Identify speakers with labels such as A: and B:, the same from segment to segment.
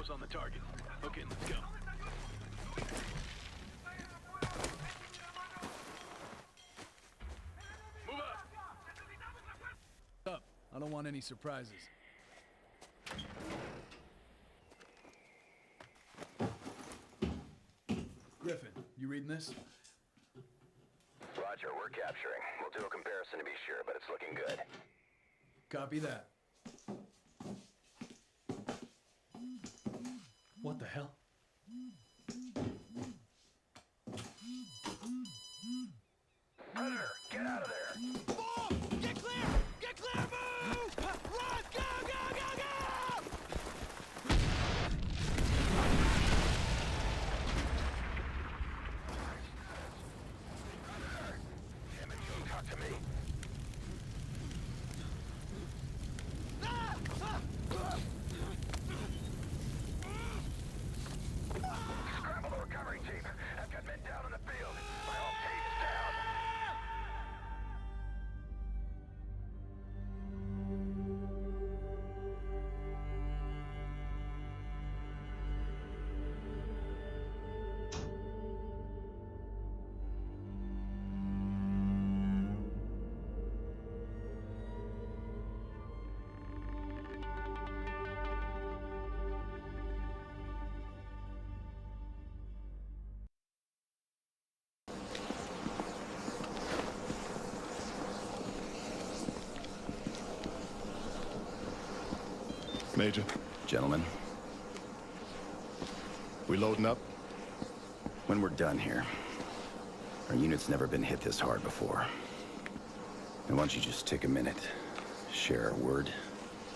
A: Close on the target. Okay, let's go. Move up!
B: I don't want any surprises. Griffin, you reading this?
C: Roger, we're capturing. We'll do a comparison to be sure, but it's looking good.
B: Copy that. What the hell?
C: Predator, get out of there!
D: Move! Get clear! Get clear! Move! Run! Go! Go! Go! Go!
C: Damn it, don't talk to me. Scramble the recovery team. I've got men down in the field. My whole team is down.
E: Major,
C: Gentlemen,
E: we loading up?
C: when we're done here, our unit's never been hit this hard before. And why don't you just take a minute, share a word,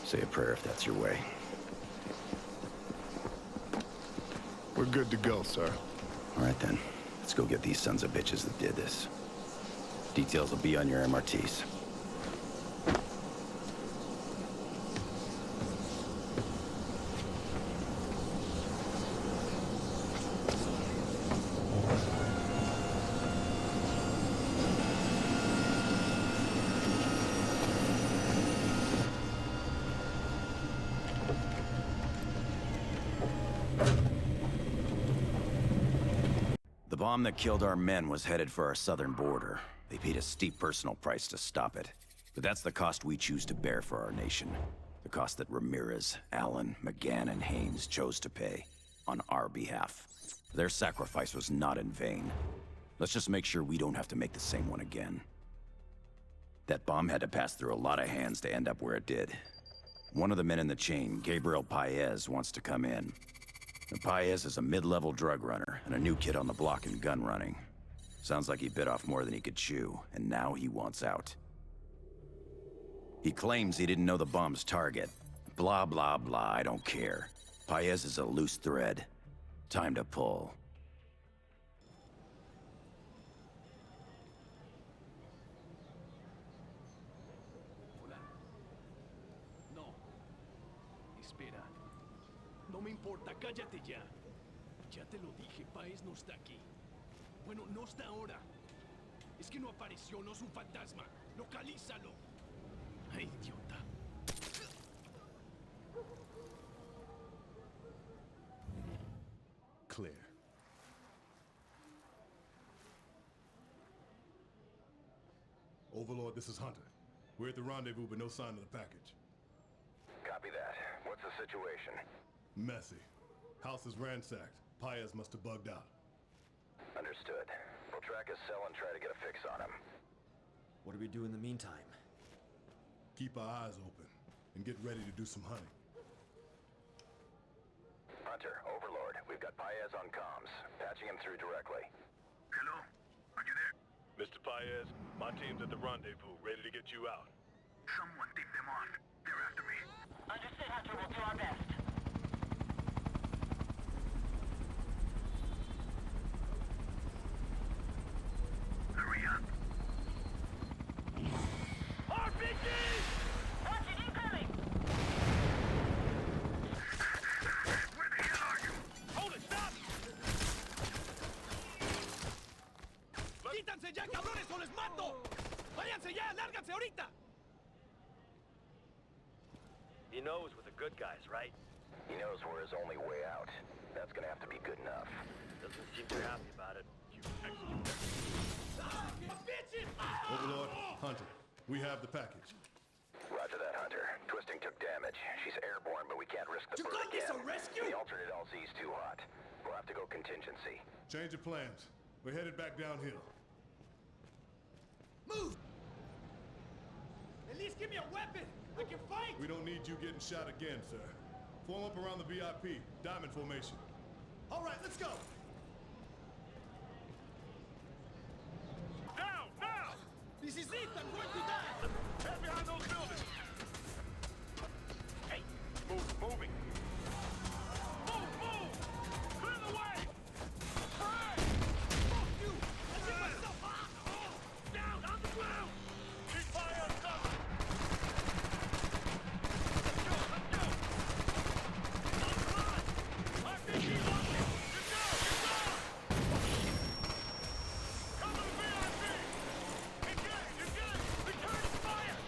C: say a prayer if that's your way.
E: We're good to go, sir.
C: All right then, let's go get these sons of bitches that did this. Details will be on your MRTs. The bomb that killed our men was headed for our southern border. They paid a steep personal price to stop it. But that's the cost we choose to bear for our nation. The cost that Ramirez, Allen, McGann, and Haynes chose to pay on our behalf. Their sacrifice was not in vain. Let's just make sure we don't have to make the same one again. That bomb had to pass through a lot of hands to end up where it did. One of the men in the chain, Gabriel Paez, wants to come in. And Paez is a mid-level drug runner and a new kid on the block in gun running. Sounds like he bit off more than he could chew, and now he wants out. He claims he didn't know the bomb's target. Blah, blah, blah, I don't care. Paez is a loose thread. Time to pull.
B: Hola. No. Espera. No me importa, cállate ya. Ya te lo dije, Paez no está aquí. Bueno, no está ahora. Es que no apareció, no es un fantasma. ¡Localízalo! ¡Ay, idiota!
E: Clear.
F: Overlord, this is Hunter. We're at the rendezvous, but no sign of the package.
C: Copy that. What's the situation?
F: Messy. House is ransacked. Paez must have bugged out.
C: Understood. We'll track his cell and try to get a fix on him.
G: What do we do in the meantime?
F: Keep our eyes open and get ready to do some hunting.
C: Hunter, Overlord, we've got Paez on comms. Patching him through directly.
A: Hello? Are you there? Mr. Paez, my team's at the rendezvous, ready to get you out. Someone tip them off. They're after me.
H: Understood, Hunter. We'll do our best.
A: Hurry up.
H: RPG! Watch it, incoming!
A: Where the hell are you? Hold it, stop!
D: ¡Quítanse ya, cabrones, o les mato! ¡Váyanse ya! ¡Lárganse ahorita!
I: He knows we're the good guys, right?
C: He knows we're his only way out. That's gonna have to be good enough.
I: Doesn't seem too happy about it.
F: Overlord, Hunter, we have the package.
C: Roger that, Hunter. Twisting took damage. She's airborne, but we can't risk the bird
D: got this
C: again.
D: a rescue?
C: The alternate LZ's too hot. We'll have to go contingency.
F: Change of plans. We're headed back downhill.
D: Move! At least give me a weapon! I can fight!
F: We don't need you getting shot again, sir. Form up around the VIP. Diamond formation.
D: All right, let's go!
A: Now! Now!
D: This is it! I'm going to die!
A: Head behind those buildings! Hey! Moving! Move! Clear the way! Hooray!
D: Fuck you! I hit myself!
A: Down! On the ground! Keep fire covered! Let's go! On! RPG launching! Get down! Cover the VIP! Engage! Return fire!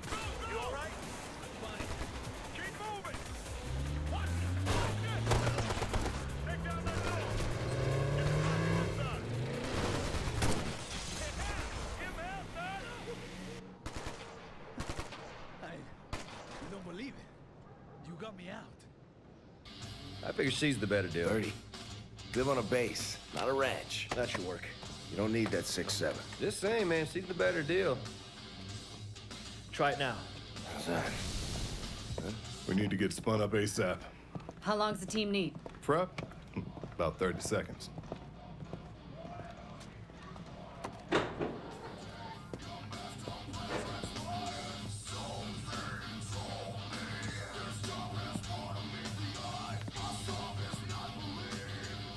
A: Go! You alright?
B: I'm fine.
A: Keep moving! Watch this! Take down that door! Get the rocket inside! Get down! Give him hell, son!
B: I don't believe it. You got me out.
J: I figure she's the better deal.
K: 30. Live on a base, not a ranch. That should work. You don't need that 6-7.
J: Just saying, man, she's the better deal.
I: Try it now.
K: How's that?
E: We need to get spun up ASAP.
L: How long's the team need?
E: Prep? About 30 seconds.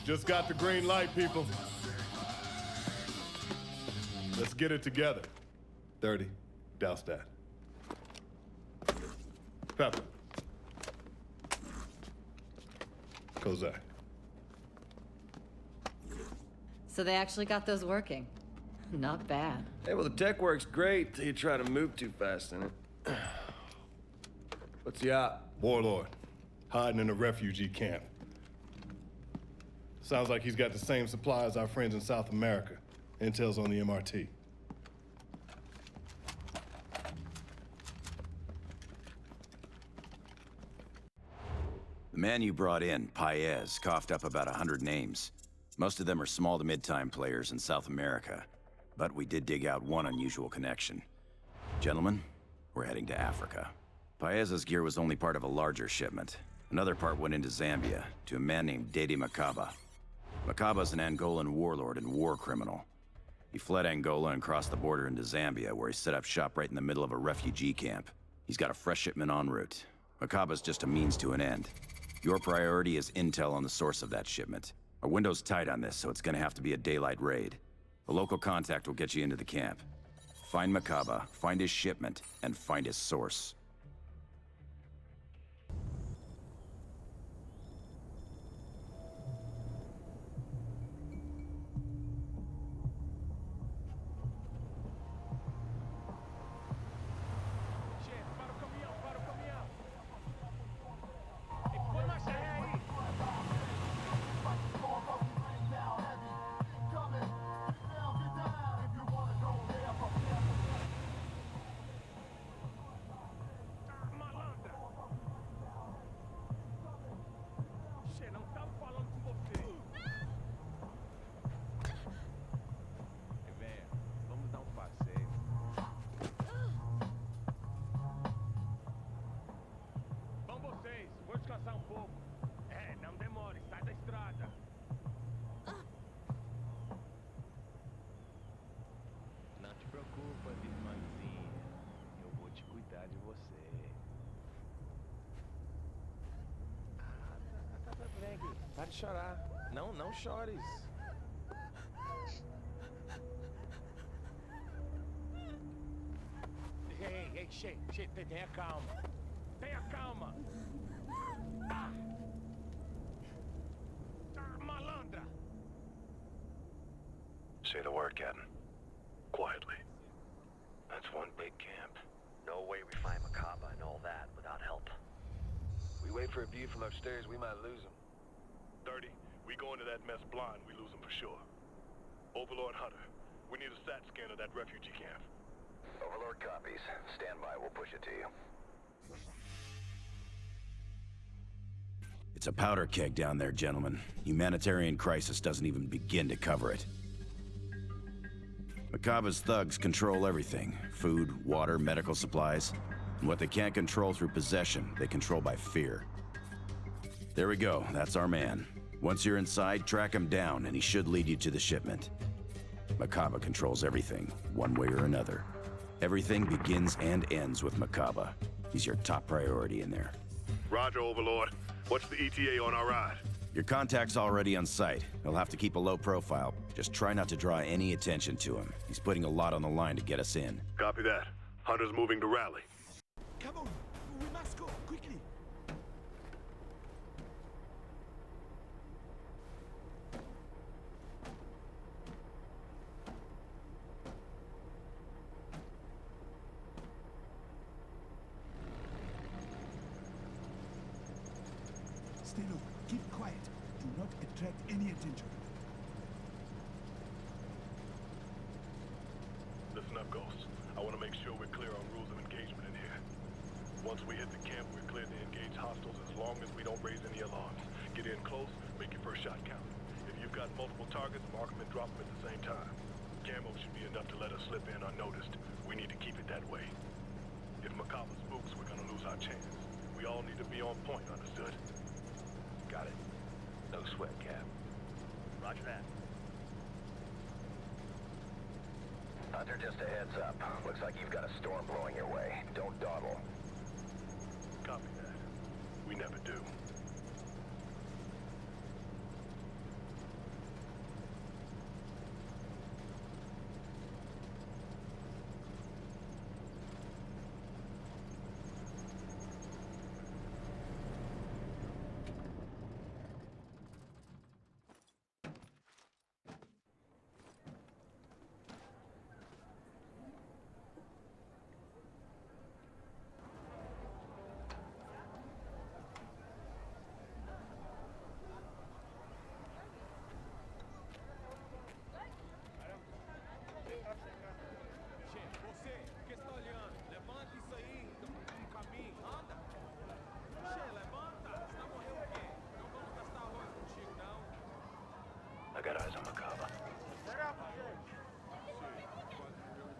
E: Just got the green light, people. Let's get it together. 30. Douse that. Pepper. Kozak.
L: So they actually got those working. Not bad.
J: Hey, well, the tech works great till you try to move too fast in it. What's the op?
E: Warlord. Hiding in a refugee camp. Sounds like he's got the same supply as our friends in South America. Intel's on the MRT.
C: The man you brought in, Paez, coughed up about 100 names. Most of them are small to mid-time players in South America. But we did dig out one unusual connection. Gentlemen, we're heading to Africa. Paez's gear was only part of a larger shipment. Another part went into Zambia, to a man named Dede Makaba. Makaba's an Angolan warlord and war criminal. He fled Angola and crossed the border into Zambia, where he set up shop right in the middle of a refugee camp. He's got a fresh shipment en route. Makaba's just a means to an end. Your priority is intel on the source of that shipment. Our window's tight on this, so it's gonna have to be a daylight raid. A local contact will get you into the camp. Find Makaba, find his shipment, and find his source.
J: Para de chorar. Não, não chores.
A: Ei, tenha calma. Tenha calma. Malandra.
C: Say the word, Captain. Quietly. That's one big camp.
I: No way we find Makaba and all that without help. We wait
J: for a view from upstairs, we might lose him.
A: 30, we go into that mess blind, we lose him for sure. Overlord Hunter, we need a SAT scan of that refugee camp.
K: Overlord copies. Stand by, we'll push it to you.
C: It's a powder keg down there, gentlemen. Humanitarian crisis doesn't even begin to cover it. Macaba's thugs control everything. Food, water, medical supplies. And what they can't control through possession, they control by fear. There we go, that's our man. Once you're inside, track him down, and he should lead you to the shipment. Macaba controls everything, one way or another. Everything begins and ends with Macaba. He's your top priority in there.
A: Roger, Overlord. What's the ETA on our ride?
C: Your contact's already on site. He'll have to keep a low profile. Just try not to draw any attention to him. He's putting a lot on the line to get us in.
A: Copy that. Hunter's moving to rally.
D: Come on, we must go, quickly. Stay low, keep quiet. Do not attract any attention.
A: Listen up, Ghost. I want to make sure we're clear on rules of engagement in here. Once we hit the camp, we're clear to engage hostiles as long as we don't raise any alarms. Get in close, make your first shot count. If you've got multiple targets, mark them and drop them at the same time. Camo should be enough to let us slip in unnoticed. We need to keep it that way. If Macaba spooks, we're gonna lose our chance. We all need to be on point, understood?
K: Got it. No sweat, Cap.
I: Roger that.
K: Hunter, just a heads up. Looks like you've got a storm blowing your way. Don't dawdle.
A: Copy that. We never do. I got eyes on Macaba.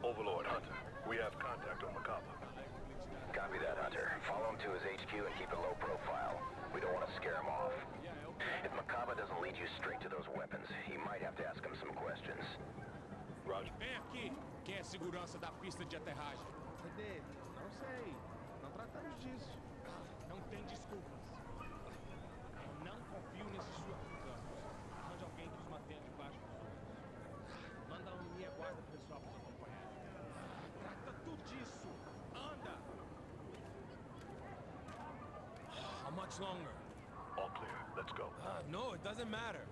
A: Overlord Hunter, we have contact on Macaba.
K: Copy that, Hunter. Follow him to his HQ and keep a low profile. We don't want to scare him off. If Macaba doesn't lead you straight to those weapons, he might have to ask him some questions.
A: Roger.
D: Vem aqui. Quem é a segurança da pista de aterragem? Cadê? Não sei. Não tratamos disso. Não tem desculpas. Eu não confio nesses sul-africanos. Arranja alguém que os mantenha debaixo dos olhos. Manda minha guarda pessoal para os acompanhar. Trata tudo disso. Anda! How much longer?
A: All clear. Let's go.
D: No, it doesn't matter.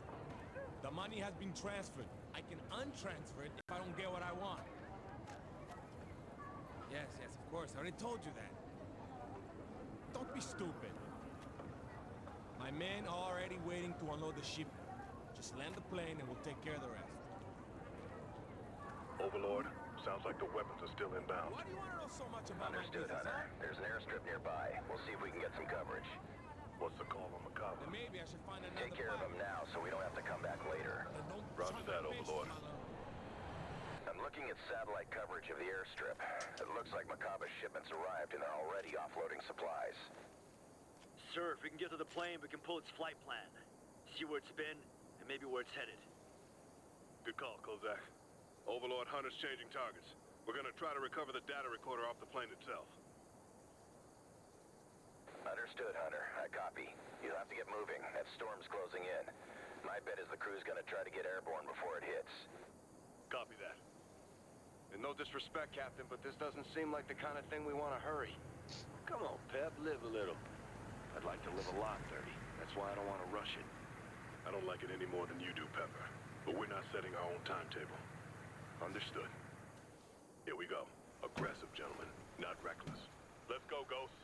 D: The money has been transferred. I can untransfer it if I don't get what I want. Yes, of course. I already told you that. Don't be stupid. My men are already waiting to unload the ship. Just land the plane and we'll take care of the rest.
A: Overlord, sounds like the weapons are still inbound.
D: Why do you want to know so much about
K: Understood,
D: my business,
K: Hunter. There's an airstrip nearby. We'll see if we can get some coverage.
A: What's the call on Macaba?
D: Then maybe I should find another
K: Take care of him now so we don't have to come back later.
D: Don't
A: Roger
D: try
A: that,
D: to bitch,
A: Overlord.
D: my
K: I'm looking at satellite coverage of the airstrip. It looks like Macaba's shipments arrived and they're already offloading supplies.
I: Sir, if we can get to the plane, we can pull its flight plan. See where it's been, and maybe where it's headed.
A: Good call, Kozak. Overlord Hunter's changing targets. We're gonna try to recover the data recorder off the plane itself.
K: Understood, Hunter. I copy. You'll have to get moving. That storm's closing in. My bet is the crew's gonna try to get airborne before it hits.
A: Copy that.
J: And no disrespect, Captain, but this doesn't seem like the kind of thing we want to hurry.
A: Come on, Pep, live a little. I'd like to live a lot, 30. That's why I don't want to rush it. I don't like it any more than you do, Pepper. But we're not setting our own timetable. Understood. Here we go. Aggressive, gentlemen. Not reckless. Let's go, Ghost.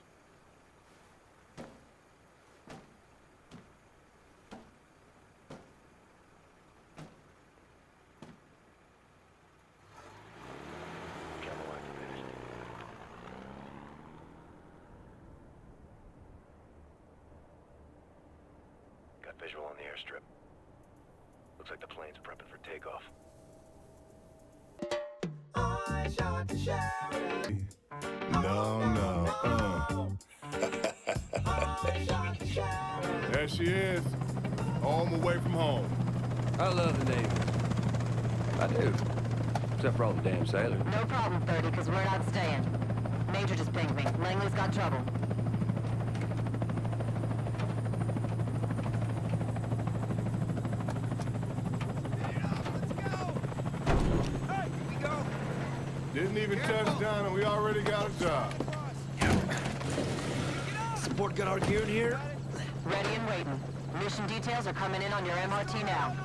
K: Visual on the airstrip. Looks like the plane's prepping for takeoff.
E: No. There she is. Home away from home.
J: I love the Navy. I do. Except for all the damn sailors.
H: No problem, 30, because we're not staying. Major just pinged me. Langley's got trouble.
E: Didn't even touch down and we already got a job.
J: Support got our gear in here?
H: Ready and waiting. Mission details are coming in on your MRT now.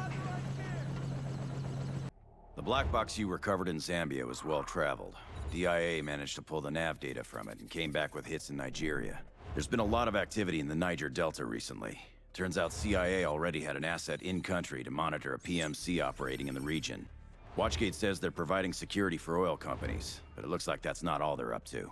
C: The black box you recovered in Zambia was well-traveled. DIA managed to pull the nav data from it and came back with hits in Nigeria. There's been a lot of activity in the Niger Delta recently. Turns out CIA already had an asset in-country to monitor a PMC operating in the region. Watchgate says they're providing security for oil companies, but it looks like that's not all they're up to.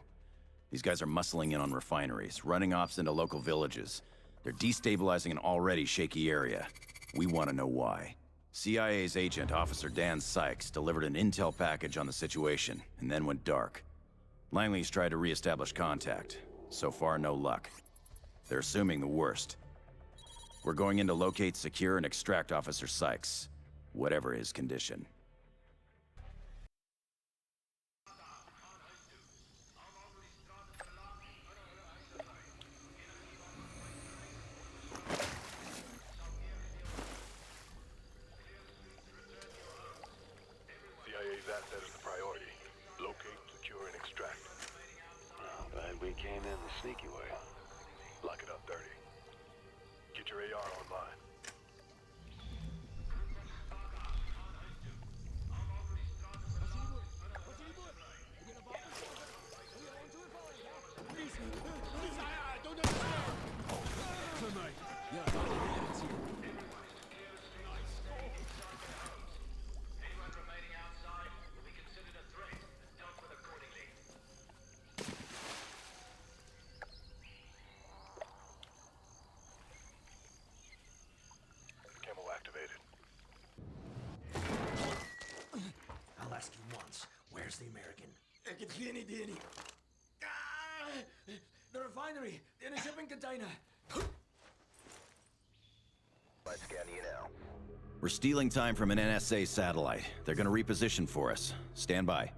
C: These guys are muscling in on refineries, running ops into local villages. They're destabilizing an already shaky area. We want to know why. CIA's agent, Officer Dan Sykes, delivered an intel package on the situation, and then went dark. Langley's tried to re-establish contact. So far, no luck. They're assuming the worst. We're going in to locate, secure, and extract Officer Sykes, whatever his condition.
A: CIA's asset is the priority. Locate, secure, and extract.
K: Glad we came in the sneaky way.
A: Lock it up, 30. Get your AR online. Camo activated.
G: I'll ask you once. Where's the American?
B: The refinery! In a shipping container!
K: Let's scan you now.
C: We're stealing time from an NSA satellite. They're gonna reposition for us. Stand by.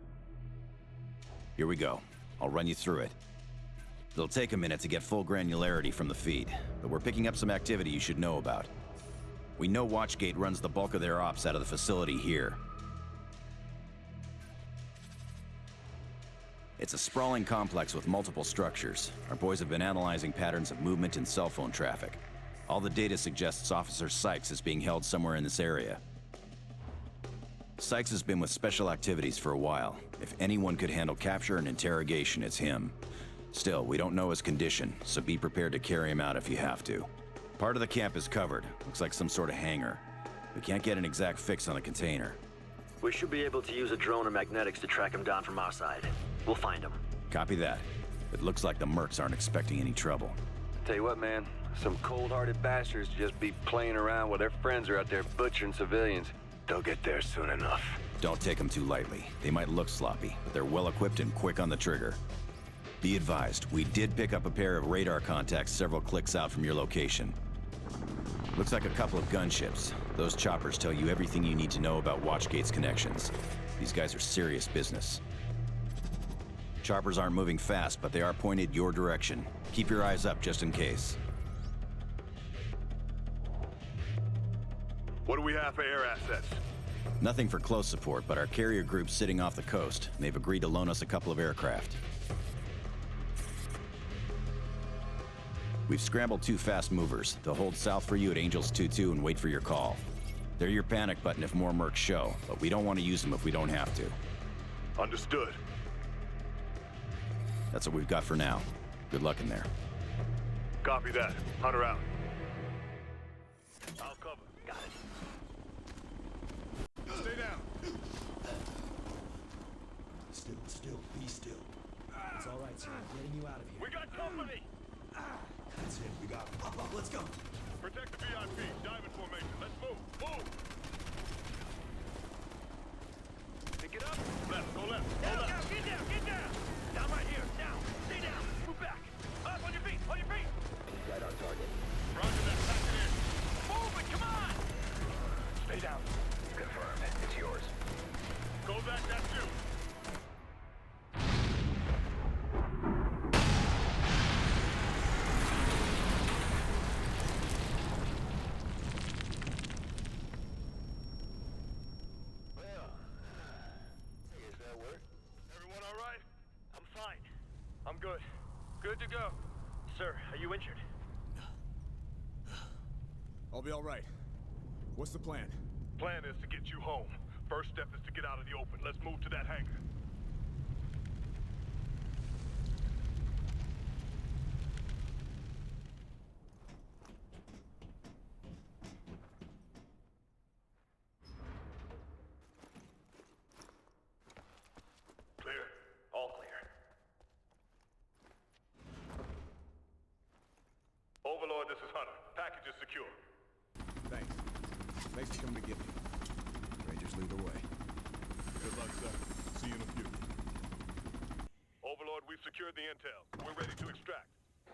C: Here we go. I'll run you through it. It'll take a minute to get full granularity from the feed, but we're picking up some activity you should know about. We know Watchgate runs the bulk of their ops out of the facility here. It's a sprawling complex with multiple structures. Our boys have been analyzing patterns of movement and cell phone traffic. All the data suggests Officer Sykes is being held somewhere in this area. Sykes has been with Special Activities for a while. If anyone could handle capture and interrogation, it's him. Still, we don't know his condition, so be prepared to carry him out if you have to. Part of the camp is covered. Looks like some sort of hangar. We can't get an exact fix on the container.
I: We should be able to use a drone or magnetics to track him down from our side. We'll find him.
C: Copy that. It looks like the mercs aren't expecting any trouble.
J: Tell you what, man. Some cold-hearted bastards just be playing around while their friends are out there butchering civilians.
K: They'll get there soon enough.
C: Don't take them too lightly. They might look sloppy, but they're well-equipped and quick on the trigger. Be advised, we did pick up a pair of radar contacts several clicks out from your location. Looks like a couple of gunships. Those choppers tell you everything you need to know about Watchgate's connections. These guys are serious business. Choppers aren't moving fast, but they are pointed your direction. Keep your eyes up just in case.
A: What do we have for air assets?
C: Nothing for close support, but our carrier group's sitting off the coast. They've agreed to loan us a couple of aircraft. We've scrambled 2 fast movers. They'll hold south for you at Angels 2-2 and wait for your call. They're your panic button if more mercs show, but we don't want to use them if we don't have to.
A: Understood.
C: That's what we've got for now. Good luck in there.
A: Copy that. Hunter out. I'll cover.
I: Got it.
F: Stay down.
G: Still, be still. It's all right, sir. I'm getting you out of here.
A: We got company!
G: That's it, we got him. Up, let's go.
A: Protect the VIP. Diamond formation. Let's move. Move! Pick it up. Left. Go left. Go left.
I: Get down! Get down! Down right here. Down. Stay down. Move back. Up on your feet. On your feet.
K: Right on target.
A: Roger that. Pack it in.
I: Move it. Come on.
A: Stay down.
K: Confirmed. It's yours.
A: Go back. That's you. Everyone all right?
I: I'm fine. I'm good. Good to go. Sir, are you injured?
B: I'll be all right. What's the plan?
A: Plan is to get you home. First step is to get out of the open. Let's move to that hangar. Clear. All clear. Overlord, this is Hunter. Package is secure.
B: Thanks. Thanks for coming to get me. Rangers lead the way.
F: Good luck, sir. See you in a few.
A: Overlord, we've secured the intel. We're ready to extract.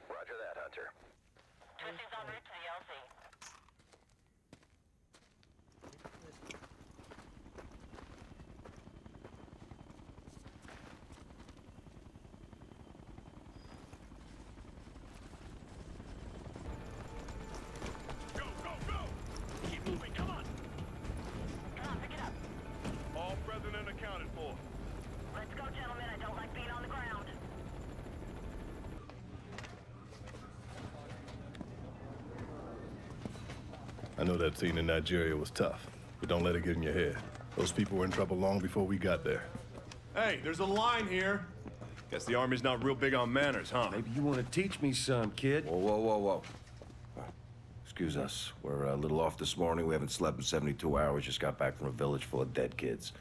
K: Roger that, Hunter.
H: Switching's en route to the LZ.
A: Go, go, go!
I: Keep moving. Come on.
H: Come on, pick it up.
A: All present and accounted for.
H: Let's go, gentlemen. I don't like being on the ground.
E: I know that scene in Nigeria was tough, but don't let it get in your head. Those people were in trouble long before we got there.
J: Hey, there's a line here. Guess the Army's not real big on manners, huh?
G: Maybe you want to teach me some, kid.
M: Whoa, whoa, whoa, whoa. Excuse us. We're a little off this morning. We haven't slept in 72 hours. Just got back from a village full of dead kids.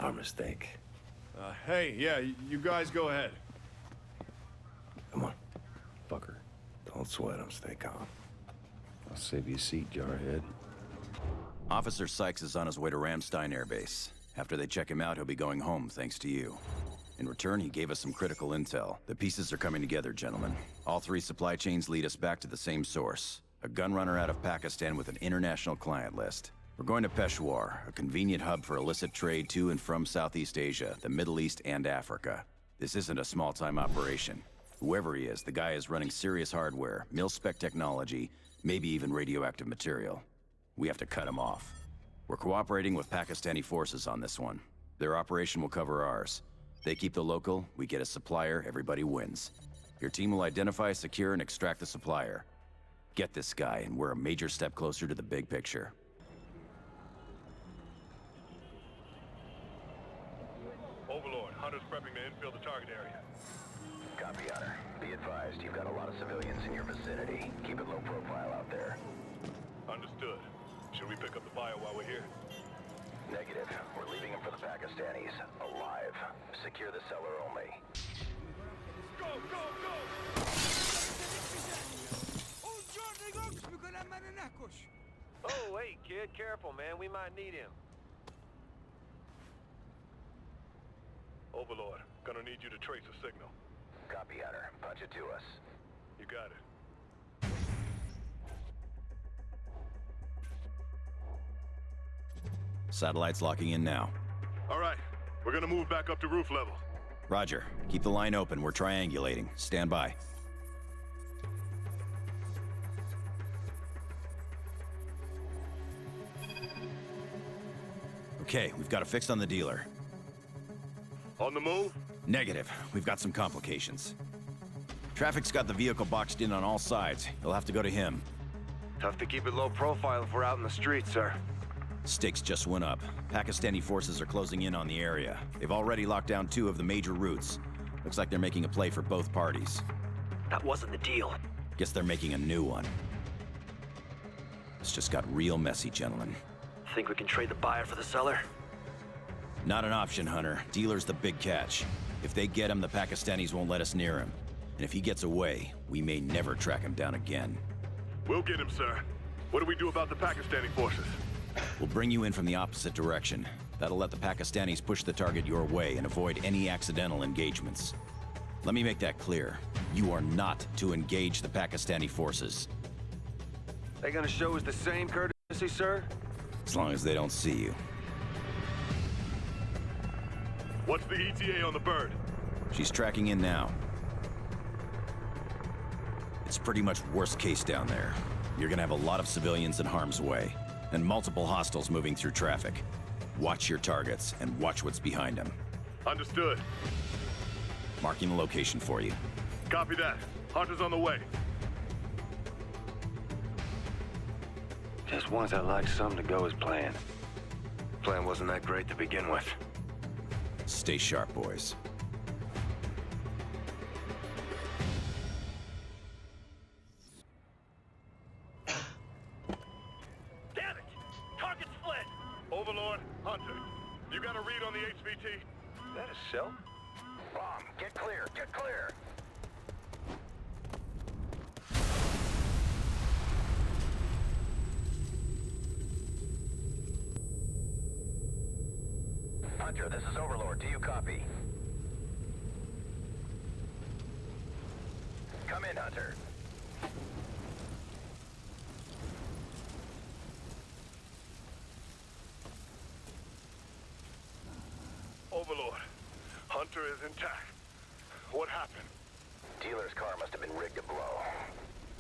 M: Our mistake.
J: Hey, yeah, you guys go ahead.
M: Come on. Fucker. Don't sweat him. Stay calm. I'll save you a seat, Jarhead.
C: Officer Sykes is on his way to Ramstein Air Base. After they check him out, he'll be going home thanks to you. In return, he gave us some critical intel. The pieces are coming together, gentlemen. All three supply chains lead us back to the same source. A gun runner out of Pakistan with an international client list. We're going to Peshawar, a convenient hub for illicit trade to and from Southeast Asia, the Middle East, and Africa. This isn't a small-time operation. Whoever he is, the guy is running serious hardware, mil-spec technology, maybe even radioactive material. We have to cut him off. We're cooperating with Pakistani forces on this one. Their operation will cover ours. They keep the local, we get a supplier, everybody wins. Your team will identify, secure, and extract the supplier. Get this guy, and we're a major step closer to the big picture.
A: Overlord, Hunter's prepping to infill the target area.
K: Copy, Hunter. Be advised, you've got a lot of civilians in your vicinity. Keep it low profile out there.
A: Understood. Should we pick up the bio while we're here?
K: Negative. We're leaving him for the Pakistanis. Alive. Secure the cellar only.
A: Go, go, go!
J: Oh, wait, kid. Careful, man. We might need him.
A: Overlord, gonna need you to trace a signal.
K: Copy, Hunter. Punch it to us.
A: You got it.
C: Satellites locking in now.
A: All right, we're gonna move back up to roof level.
C: Roger. Keep the line open. We're triangulating. Stand by. Okay, we've got a fix on the dealer.
A: On the move?
C: Negative. We've got some complications. Traffic's got the vehicle boxed in on all sides. You'll have to go to him.
J: Tough to keep it low profile if we're out in the street, sir.
C: Stakes just went up. Pakistani forces are closing in on the area. They've already locked down 2 of the major routes. Looks like they're making a play for both parties.
G: That wasn't the deal.
C: Guess they're making a new one. It's just got real messy, gentlemen.
G: Think we can trade the buyer for the seller?
C: Not an option, Hunter. Dealer's the big catch. If they get him, the Pakistanis won't let us near him. And if he gets away, we may never track him down again.
A: We'll get him, sir. What do we do about the Pakistani forces?
C: We'll bring you in from the opposite direction. That'll let the Pakistanis push the target your way and avoid any accidental engagements. Let me make that clear. You are not to engage the Pakistani forces.
J: They gonna show us the same courtesy, sir?
C: As long as they don't see you.
A: What's the ETA on the bird?
C: She's tracking in now. It's pretty much worst case down there. You're gonna have a lot of civilians in harm's way, and multiple hostiles moving through traffic. Watch your targets, and watch what's behind them.
A: Understood.
C: Marking the location for you.
A: Copy that. Hunter's on the way.
M: Just once I'd like something to go as planned. Plan wasn't that great to begin with.
C: Stay sharp, boys.
A: Damn it! Target's fled! Overlord, Hunter, you got a read on the HVT?
M: That a cell? Bomb, get clear, get clear! Hunter, this is Overlord. Do you copy? Come in, Hunter.
A: Overlord, Hunter is intact. What happened?
K: Dealer's car must have been rigged to blow.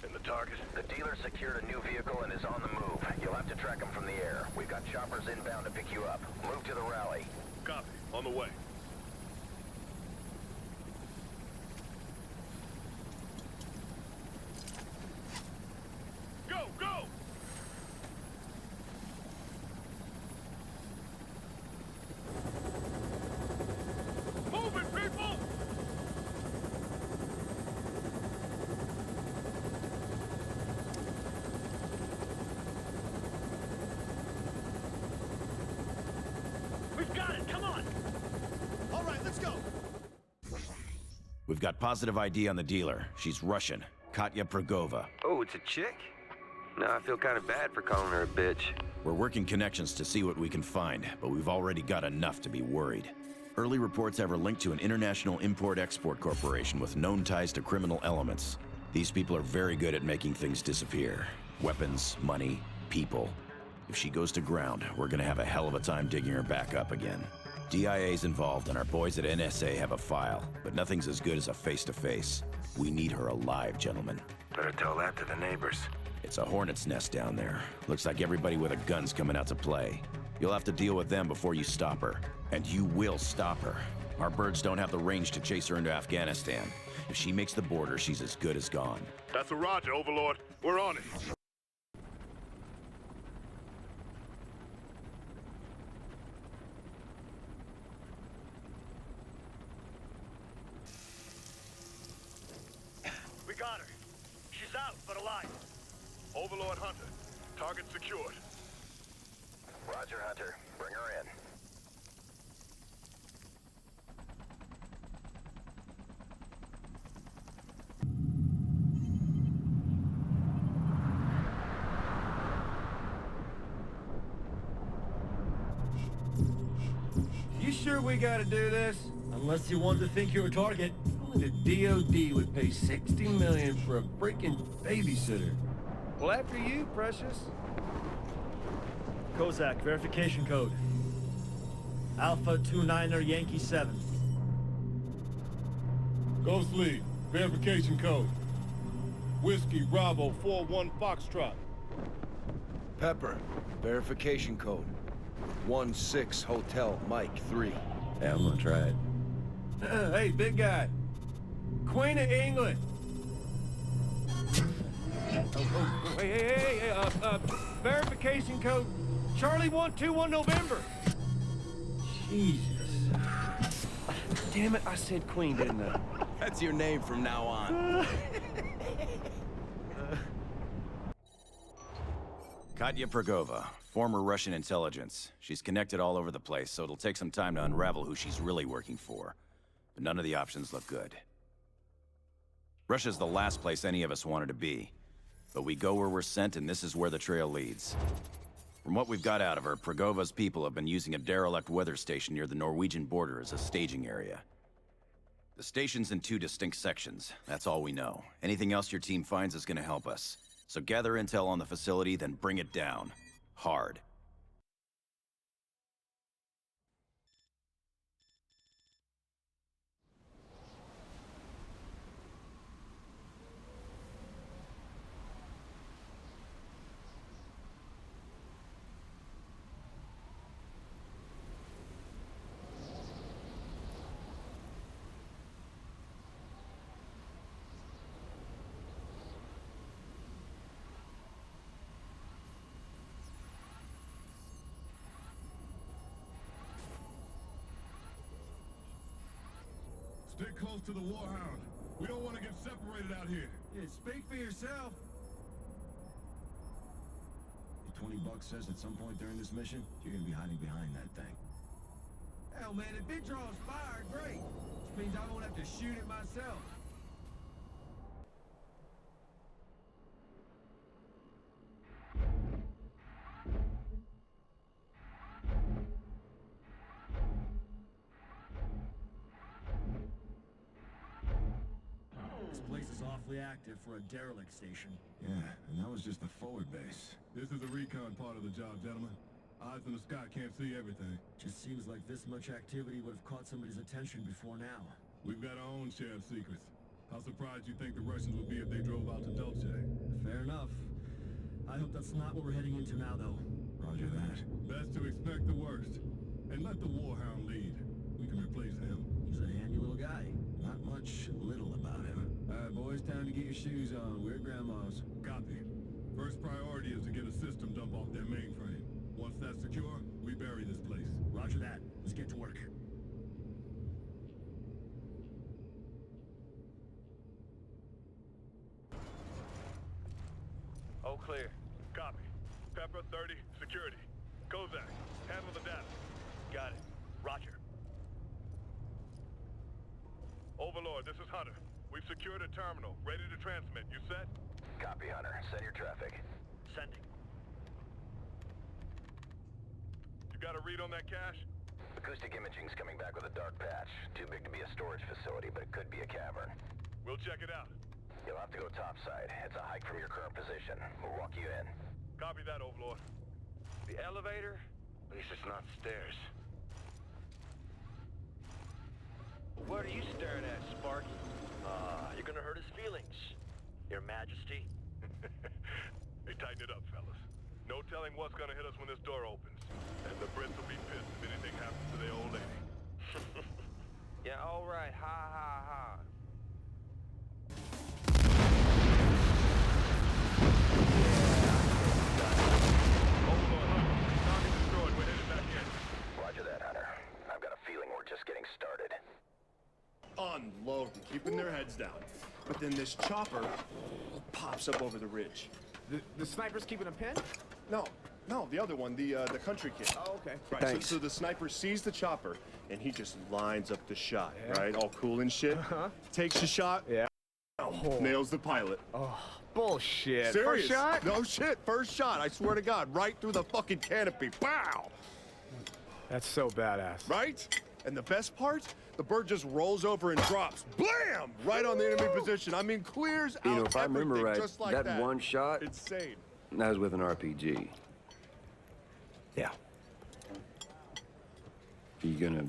A: And the target?
K: The dealer secured a new vehicle and is on the move. You'll have to track him from the air. We've got choppers inbound to pick you up. Move to the rally.
A: Copy. On the way. Go! Go! Move it, people!
B: We've got it! Come on! All right, let's go!
C: We've got positive ID on the dealer. She's Russian. Katya Progova.
J: Oh, it's a chick? No, I feel kind of bad for calling her a bitch.
C: We're working connections to see what we can find, but we've already got enough to be worried. Early reports have her linked to an international import-export corporation with known ties to criminal elements. These people are very good at making things disappear. Weapons, money, people. If she goes to ground, we're gonna have a hell of a time digging her back up again. DIA's involved and our boys at NSA have a file, but nothing's as good as a face-to-face. We need her alive, gentlemen.
M: Better tell that to the neighbors.
C: It's a hornet's nest down there. Looks like everybody with a gun's coming out to play. You'll have to deal with them before you stop her. And you will stop her. Our birds don't have the range to chase her into Afghanistan. If she makes the border, she's as good as gone.
A: That's a roger, Overlord. We're on it. We got her. She's out, but alive. Overlord Hunter. Target secured.
K: Roger, Hunter. Bring her in.
N: You sure we gotta do this?
G: Unless you want to think you're a target.
N: Only the DOD would pay $60 million for a freaking babysitter.
J: Well, after you, Precious.
G: Kozak, verification code. Alpha 29er Yankee 7.
F: Ghost Lead, verification code. Whiskey Bravo 41 Foxtrot.
M: Pepper, verification code. 16 Hotel Mike 3.
N: Yeah, I'm gonna try it. Hey, big guy. Queen of England. Hey, verification code. Charlie 121 November. Jesus.
J: Damn it, I said Queen, didn't I?
C: That's your name from now on. Katya Progova, former Russian intelligence. She's connected all over the place, so it'll take some time to unravel who she's really working for. But none of the options look good. Russia's the last place any of us wanted to be. But we go where we're sent, and this is where the trail leads. From what we've got out of her, Progova's people have been using a derelict weather station near the Norwegian border as a staging area. The station's in 2 distinct sections. That's all we know. Anything else your team finds is gonna help us. So gather intel on the facility, then bring it down. Hard.
F: Stay close to the Warhound. We don't want to get separated out here.
N: Yeah, speak for yourself.
M: The 20 bucks says at some point during this mission, you're gonna be hiding behind that thing.
N: Hell, man, if it draws fire, great. Which means I won't have to shoot it myself.
G: This place is awfully active for a derelict station.
M: Yeah, and that was just the forward base.
F: This is the recon part of the job, gentlemen. Eyes in the sky can't see everything.
G: Just seems like this much activity would have caught somebody's attention before now.
F: We've got our own share of secrets. How surprised you think the Russians would be if they drove out to Dolce?
G: Fair enough. I hope that's not what we're heading into now, though.
M: Roger that.
F: Best to expect the worst. And let the Warhound lead. We can replace him.
G: He's a handy little guy.
M: Not much little about him.
N: All right, boys, time to get your shoes on. We're at Grandma's.
F: Copy. First priority is to get a system dump off their mainframe. Once that's secure, we bury this place.
G: Roger that. Let's get to work.
A: All clear. Copy. Pepper 30, security. Kozak, handle the data.
I: Got it. Roger.
A: Overlord, this is Hunter. We've secured a terminal, ready to transmit. You set?
K: Copy, Hunter. Send your traffic.
I: Sending.
A: You got a read on that cache?
K: Acoustic imaging's coming back with a dark patch. Too big to be a storage facility, but it could be a cavern.
A: We'll check it out.
K: You'll have to go topside. It's a hike from your current position. We'll walk you in.
A: Copy that, Overlord.
I: The elevator? At least it's not stairs. What are you staring at, Sparky? You're gonna hurt his feelings, Your Majesty.
A: Hey, tighten it up, fellas. No telling what's gonna hit us when this door opens. And the Brits will be pissed if anything happens to their old lady.
I: Yeah, all right. Ha, ha, ha.
A: Overlord, Hunter. Target destroyed. We're headed back in.
K: Roger that, Hunter. I've got a feeling we're just getting started.
O: Unloading, keeping their heads down. But then this chopper pops up over the ridge.
D: The sniper's keeping a pin?
O: No, the other one, the country kid.
D: Oh, okay.
O: Right,
D: Thanks.
O: so the sniper sees the chopper, and he just lines up the shot, right? All cool and shit. Takes the shot.
D: Yeah.
O: Nails the pilot.
D: Oh, bullshit.
O: Serious?
D: First shot?
O: No shit, first shot. I swear to God, right through the fucking canopy. Pow!
D: That's so badass.
O: Right? And the best part? The bird just rolls over and drops. Blam! Right on the enemy position. I mean, clears out
M: If I remember
O: everything
M: right,
O: just like
M: that one shot,
O: insane.
M: that was with an RPG.
C: Yeah.
M: You gonna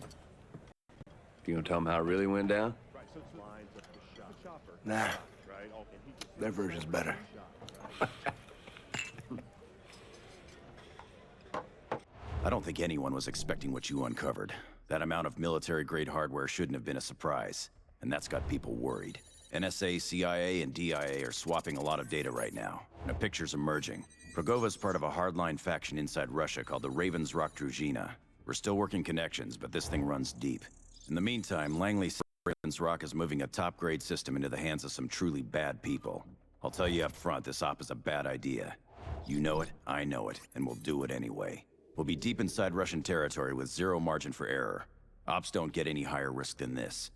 M: tell them how it really went down?
O: Right, so it's lines up the shot. Chopper.
M: Nah,
O: Right? Oh, and he just
M: their version's better.
C: I don't think anyone was expecting what you uncovered. That amount of military-grade hardware shouldn't have been a surprise, and that's got people worried. NSA, CIA, and DIA are swapping a lot of data right now, and a picture's emerging. Progova's part of a hardline faction inside Russia called the Ravens Rock Druzhina. We're still working connections, but this thing runs deep. In the meantime, Langley says Ravens Rock is moving a top-grade system into the hands of some truly bad people. I'll tell you up front, this op is a bad idea. You know it, I know it, and we'll do it anyway. We'll be deep inside Russian territory with zero margin for error. Ops don't get any higher risk than this.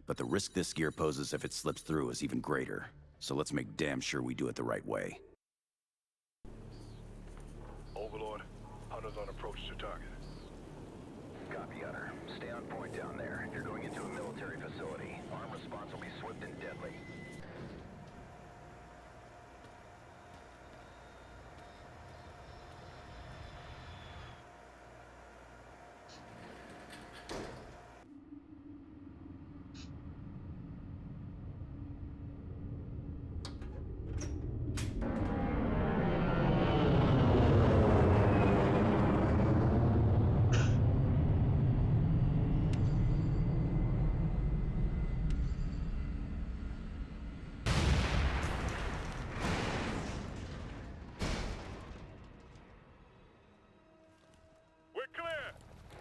C: But the risk this gear poses if it slips through is even greater. So let's make damn sure we do it the right way.
K: containment point down there. You're going into a military facility. Arm response will be swift and deadly.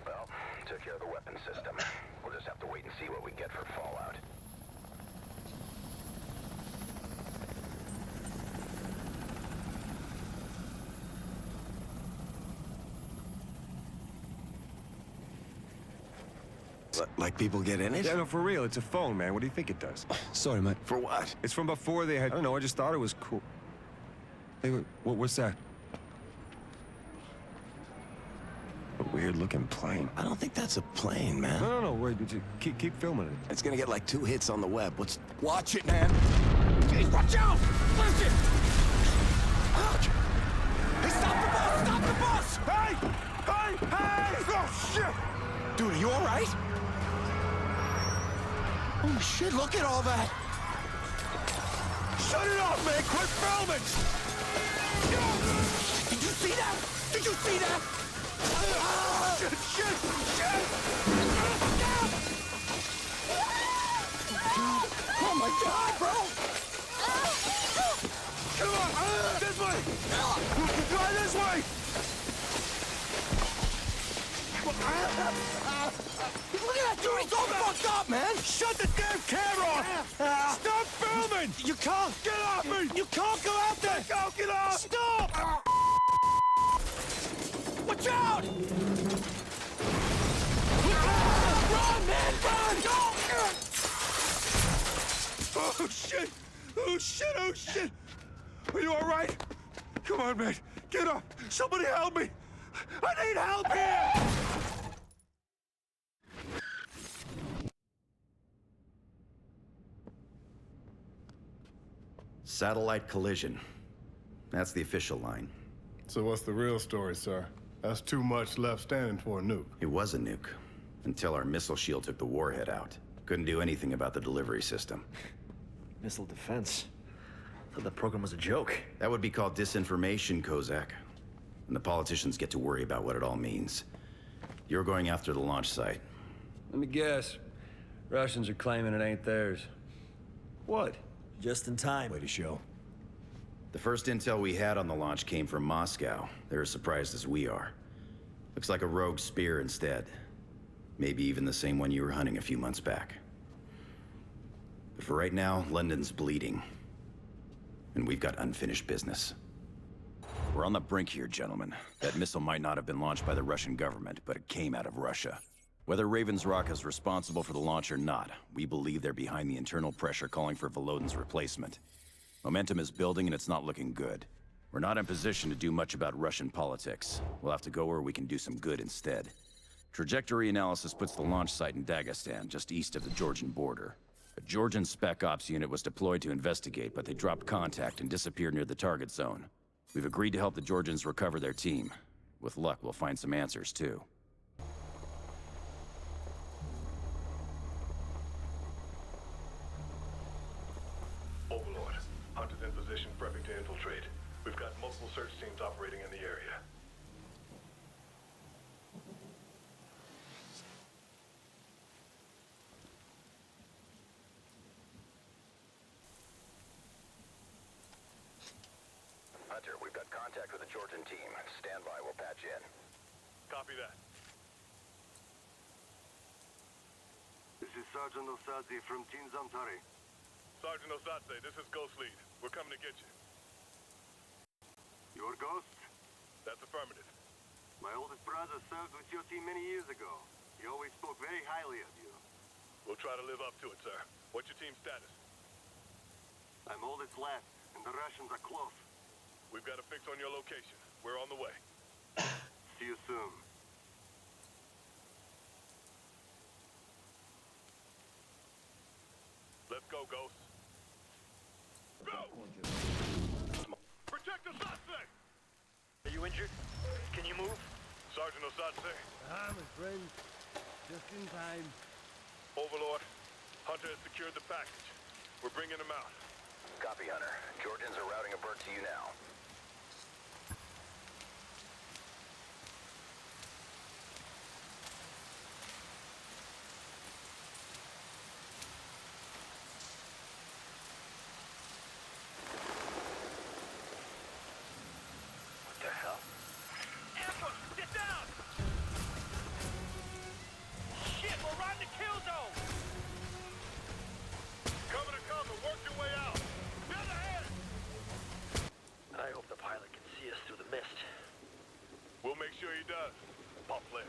K: Well, took care of the weapon system. We'll just have to wait and see what we get for fallout.
C: Like people get in it?
N: Yeah, no, for real. It's a phone, man. What do you think it does?
C: Sorry, mate. For what?
N: It's from before they had... I don't know, I just thought it was cool. Hey, what's that? A weird-looking plane.
C: I don't think that's a plane, man.
N: No, wait. Keep filming it.
C: It's gonna get like 2 hits on the web. Watch it, man.
B: Jeez, watch out! Listen! Ouch! Hey, stop the bus! Stop the bus!
N: Hey! Oh, shit!
C: Dude, are you all right? Oh, shit, look at all that.
N: Shut it off, man! Quit filming!
C: Did you see that? Did you see that?
N: Shit!
C: Oh, my God, bro!
N: Come on! This way! Go this way!
C: Look at that dude! He's all fucked up, man!
N: Shut the damn camera off! Stop filming!
C: You can't!
N: Get off me!
C: You can't go out there!
N: Go, get off!
C: Stop! Watch out! Run, man! Run!
N: Oh, shit! Oh, shit! Oh, shit! Are you all right? Come on, man. Get up! Somebody help me! I need help here!
C: Satellite collision. That's the official line.
E: So what's the real story, sir? That's too much left standing for a nuke.
C: It was a nuke. Until our missile shield took the warhead out. Couldn't do anything about the delivery system.
I: Missile defense? I thought the program was a joke.
C: That would be called disinformation, Kozak. And the politicians get to worry about what it all means. You're going after the launch site.
J: Let me guess. Russians are claiming it ain't theirs. What?
I: Just in time.
C: Way to show. The first intel we had on the launch came from Moscow. They're as surprised as we are. Looks like a rogue spear instead. Maybe even the same one you were hunting a few months back. But for right now, London's bleeding. And we've got unfinished business. We're on the brink here, gentlemen. That missile might not have been launched by the Russian government, but it came out of Russia. Whether Raven's Rock is responsible for the launch or not, we believe they're behind the internal pressure calling for Volodin's replacement. Momentum is building and it's not looking good. We're not in position to do much about Russian politics. We'll have to go where we can do some good instead. Trajectory analysis puts the launch site in Dagestan, just east of the Georgian border. A Georgian spec ops unit was deployed to investigate, but they dropped contact and disappeared near the target zone. We've agreed to help the Georgians recover their team. With luck, we'll find some answers, too.
A: Overlord, hunters in position, prepping to infiltrate. We've got multiple search teams operating in the area.
K: Hunter, we've got contact with the Georgian team. Stand by, we'll patch in.
A: Copy that.
P: This is Sergeant Osadze from Team Zamtari.
A: Sergeant Osadze, this is Ghost Lead. We're coming to get you.
P: Your ghost?
A: That's affirmative.
P: My oldest brother served with your team many years ago. He always spoke very highly of you.
A: We'll try to live up to it, sir. What's your team's status?
P: I'm oldest left, and the Russians are close.
A: We've got a fix on your location. We're on the way.
P: See you soon.
A: go, Ghost. Go! Protect the Satsang!
I: Are you injured? Can you move?
A: Sergeant Osatse.
G: Ah, my friend. Just in time.
A: Overlord, Hunter has secured the package. We're bringing him out.
K: Copy, Hunter. Georgians are routing a bird to you now.
I: What the hell? Ambush! Get down! Shit, we're right in the kill zone!
A: Cover to cover, work your way out. Dead ahead!
I: I hope the pilot can see us through the mist.
A: We'll make sure he does. Pop flares.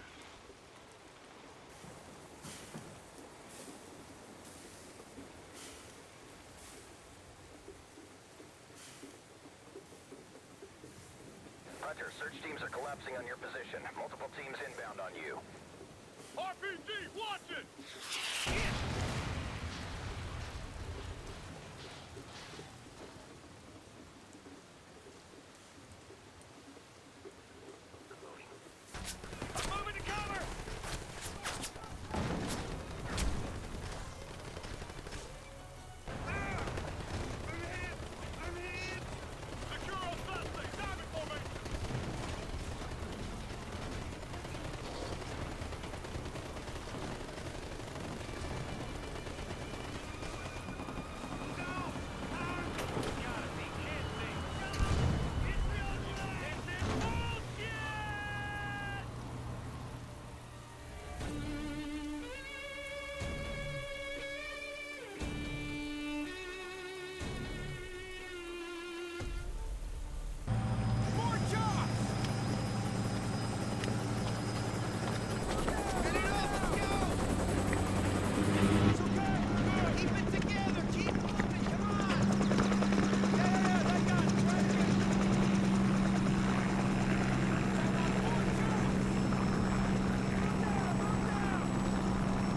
K: Hunter, search teams are collapsing on your position. Multiple teams inbound on you.
A: RPG, watch it!
I: I'm moving to cover!
A: I'm hit! Secure on Saturday, diving formation!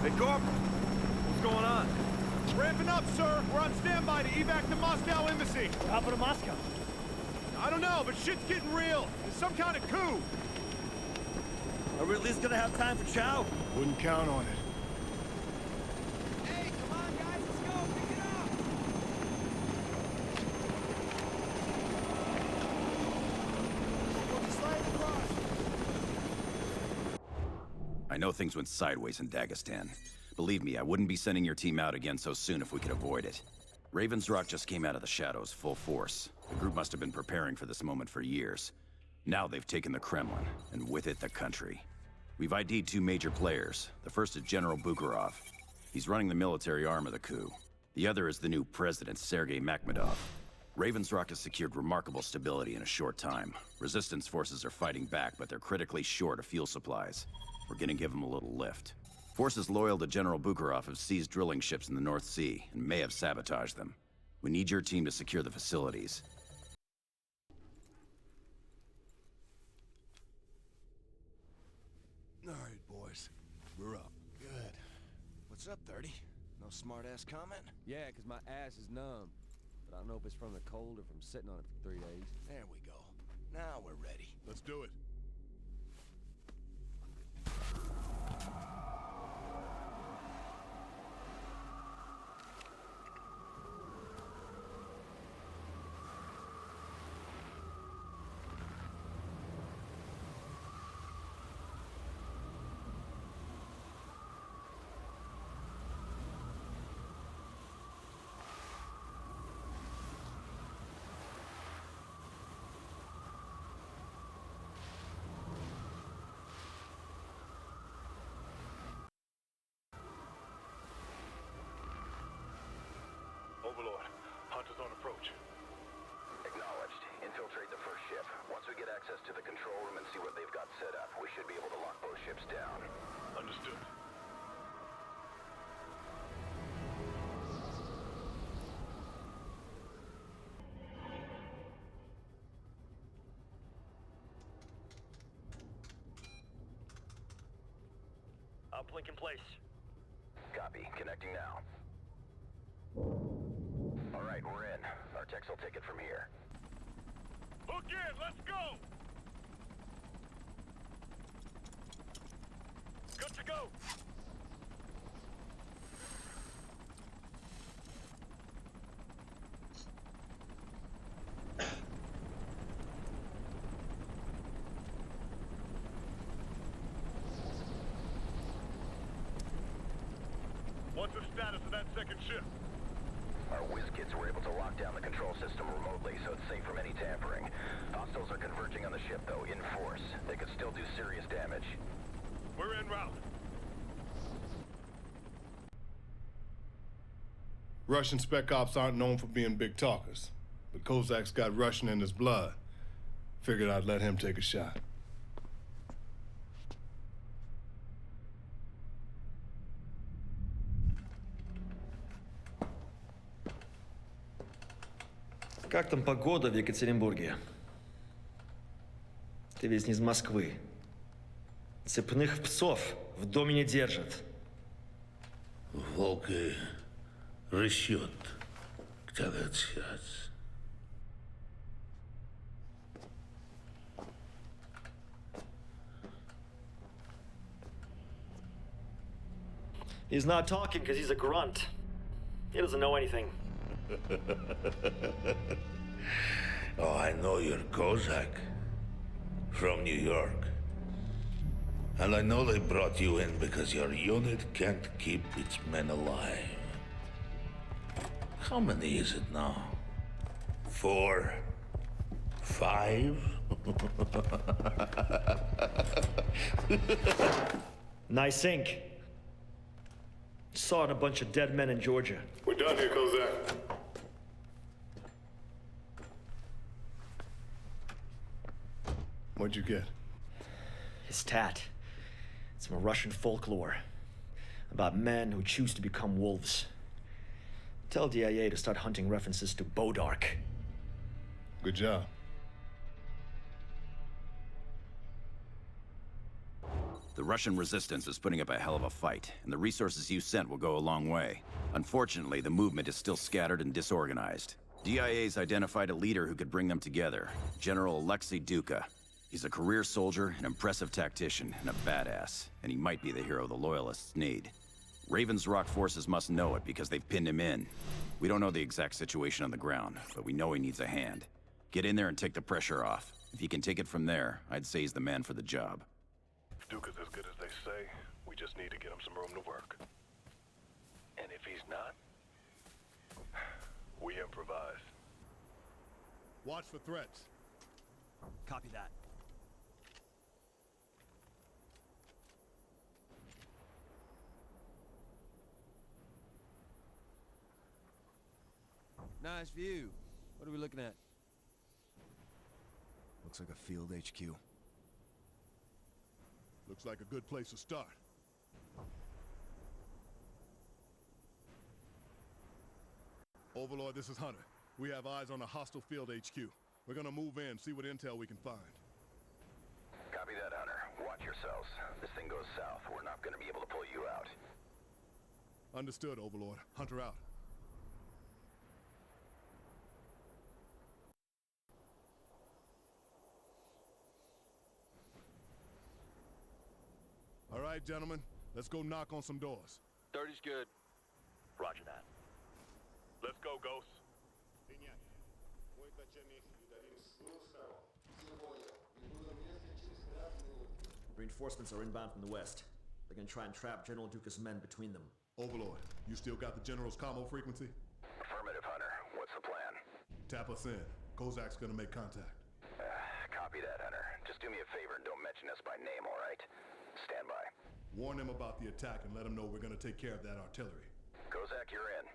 O: Hey, Corporal. What's going on? Ramping up, sir. We're on standby to evac the Moscow embassy.
G: What happened to Moscow?
O: I don't know, but shit's getting real. There's some kind of coup.
G: Are we at least gonna have time for chow?
O: Wouldn't count on it.
B: Hey, come on, guys, let's go! Pick it up! We'll just slide across.
C: I know things went sideways in Dagestan. Believe me, I wouldn't be sending your team out again so soon if we could avoid it. Raven's Rock just came out of the shadows, full force. The group must have been preparing for this moment for years. Now they've taken the Kremlin, and with it, the country. We've ID'd 2 major players. The first is General Bukharov. He's running the military arm of the coup. The other is the new president, Sergei Makhmedov. Raven's Rock has secured remarkable stability in a short time. Resistance forces are fighting back, but they're critically short of fuel supplies. We're gonna give them a little lift. Forces loyal to General Bukharov have seized drilling ships in the North Sea and may have sabotaged them. We need your team to secure the facilities.
J: All right, boys. We're up. Good. What's up, 30? No smart-ass comment?
D: Yeah, 'cause my ass is numb. But I don't know if it's from the cold or from sitting on it for 3 days.
J: There we go. Now we're ready.
F: Let's do it.
A: Overlord, Hunter's on approach.
K: Acknowledged. Infiltrate the first ship. Once we get access to the control room and see what they've got set up, we should be able to lock both ships down.
A: Understood.
I: Uplink in place.
K: Copy. Connecting now. right, we're in. Our techs will take it from here.
A: Hook in, let's go! Good to go! What's the status of that second ship?
K: Our whiz kids were able to lock down the control system remotely, so it's safe from any tampering. Hostiles are converging on the ship, though, in force. They could still do serious damage.
A: We're en route.
E: Russian spec ops aren't known for being big talkers, but Kozak's got Russian in his blood. Figured I'd let him take a shot.
Q: Как там погода в Екатеринбурге? Ты ведь не из Москвы. Цепных псов в доме не держат.
R: Волки расчет, как сейчас.
Q: He's not talking because he's a grunt. He doesn't know anything.
R: Oh, I know you're Kozak. From New York. And I know they brought you in because your unit can't keep its men alive. How many is it now? 4? 5?
Q: Nice ink. Saw a bunch of dead men in Georgia.
E: We're done here, Kozak. What'd you get?
Q: His tat. It's from Russian folklore. About men who choose to become wolves. Tell DIA to start hunting references to Bodark.
E: Good job.
C: The Russian resistance is putting up a hell of a fight, and the resources you sent will go a long way. Unfortunately, the movement is still scattered and disorganized. DIA's identified a leader who could bring them together, General Alexei Duka. He's a career soldier, an impressive tactician, and a badass, and he might be the hero the Loyalists need. Raven's Rock forces must know it because they've pinned him in. We don't know the exact situation on the ground, but we know he needs a hand. Get in there and take the pressure off. If he can take it from there, I'd say he's the man for the job.
A: If Duke is as good as they say, we just need to get him some room to work. And if he's not, we improvise.
O: Watch for threats.
Q: Copy that.
J: Nice view. What are we looking at?
B: Looks like a field HQ.
O: Looks like a good place to start. Overlord, this is Hunter. We have eyes on a hostile field HQ. We're gonna move in, see what intel we can find.
K: Copy that, Hunter. Watch yourselves. This thing goes south. We're not gonna be able to pull you out.
O: Understood, Overlord. Hunter out. All right, gentlemen. Let's go knock on some doors.
I: 30's good. Roger that.
A: Let's go, Ghost.
Q: Reinforcements are inbound from the west. They're gonna try and trap General Duka's men between them.
O: Overlord, you still got the General's commo frequency?
K: Affirmative, Hunter. What's the plan?
O: Tap us in. Kozak's gonna make contact.
K: Copy that, Hunter. Just do me a favor and don't mention us by name, all right? Stand by.
O: Warn them about the attack and let them know we're gonna take care of that artillery.
K: Kozak, you're in.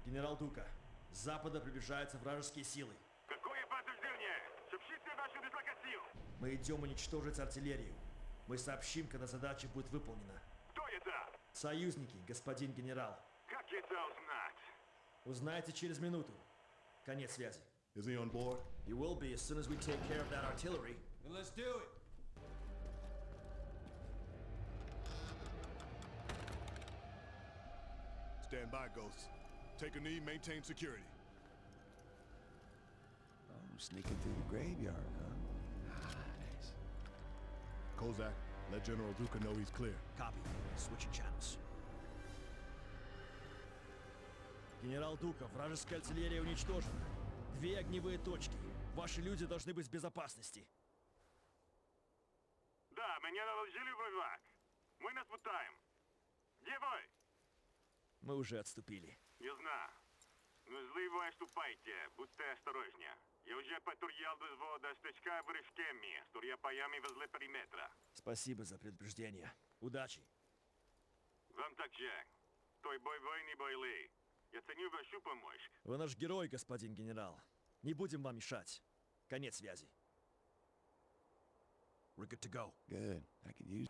Q: Генерал Дука, с запада приближаются вражеские силы.
P: Какое подтверждение? Сообщите вашу дислокацию.
Q: Мы идем уничтожить артиллерию. Мы сообщим, когда задача будет выполнена.
P: Кто это?
Q: Союзники, господин генерал.
P: Как это узнать?
Q: Узнаете через минуту. Конец связи.
O: Is he on board?
Q: He will be as soon as we take care of that artillery.
J: Then let's do it.
O: Stand by, Ghost. Take a knee, maintain security.
S: Oh, sneaking through the graveyard, huh? Nice.
O: Kozak, let General Duca know he's clear.
Q: Copy. Switching channels. Генерал Дука, вражеская артиллерия уничтожена. 2 огневые точки. Ваши люди должны быть в безопасности.
P: Да, меня доложили в враг. Мы нас пытаем. Где вы?
Q: Мы уже отступили.
P: Я знаю. Но злые отступайте, будьте осторожнее. Я уже патрулировал до взвода стычка в Рифкеме, стоя паями возле периметра.
Q: Спасибо за предупреждение. Удачи.
P: Вам также. Той боевой не бойли. Я ценю вашу помощь.
Q: Вы наш герой, господин генерал. Не будем вам мешать. Конец связи. We're good to go.
S: Good. I could use...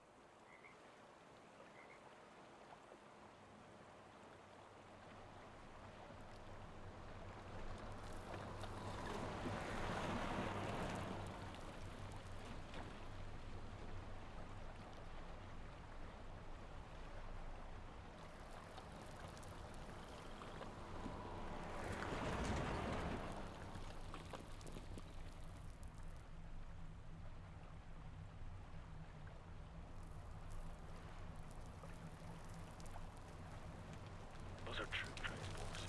A: Those are troop transports.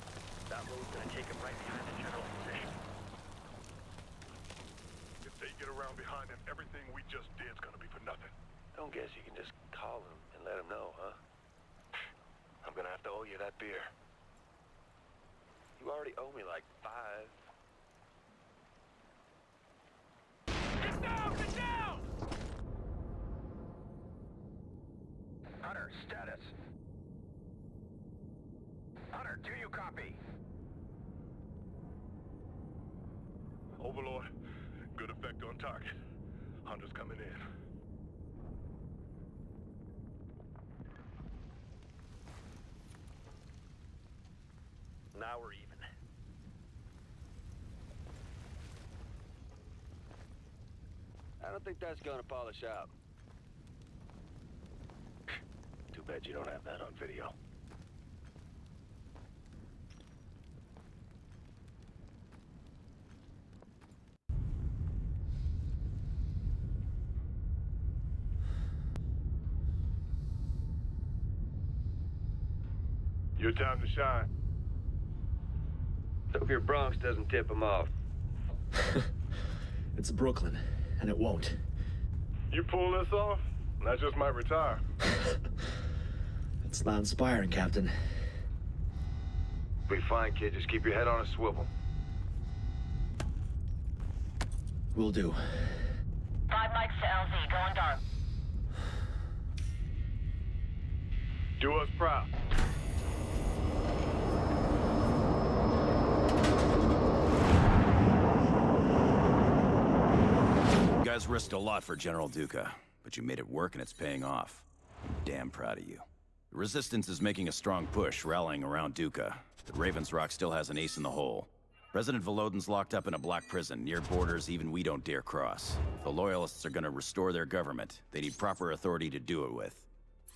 A: That road's gonna take them right behind the general's position. If they get around behind him, everything we just did's gonna be for nothing.
K: Don't guess you can just call him and let him know, huh? I'm gonna have to owe you that beer. You already owe me like 5.
P: Get down! Get down!
K: Hunter, status. Hunter, do you copy?
A: Overlord, good effect on target. Hunter's coming in. Now we're even.
K: I don't think that's gonna polish out. Too bad you don't have that on video.
A: Your time to shine.
J: Hope your Bronx doesn't tip him off.
Q: It's Brooklyn, and it won't.
A: You pull this off, and I just might retire.
Q: It's not inspiring, Captain.
J: Be fine, kid. Just keep your head on a swivel.
Q: Will do.
H: 5 mics to LZ, going dark.
A: Do us proud.
C: You guys risked a lot for General Duca, but you made it work and it's paying off. I'm damn proud of you. The Resistance is making a strong push, rallying around Duca, but Raven's Rock still has an ace in the hole. President Volodin's locked up in a black prison, near borders even we don't dare cross. If the Loyalists are gonna restore their government, they need proper authority to do it with.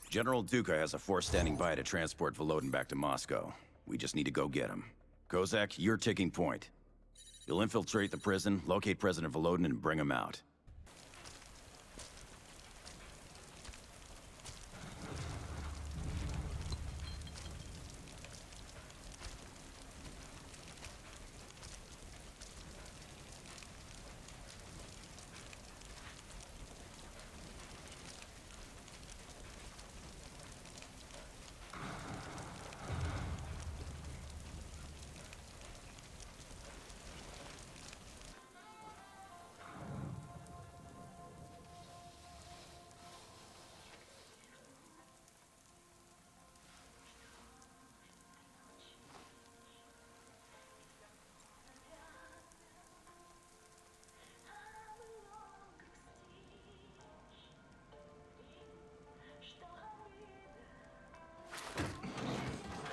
C: General Duca has a force standing by to transport Volodin back to Moscow. We just need to go get him. Kozak, you're taking point. You'll infiltrate the prison, locate President Volodin, and bring him out.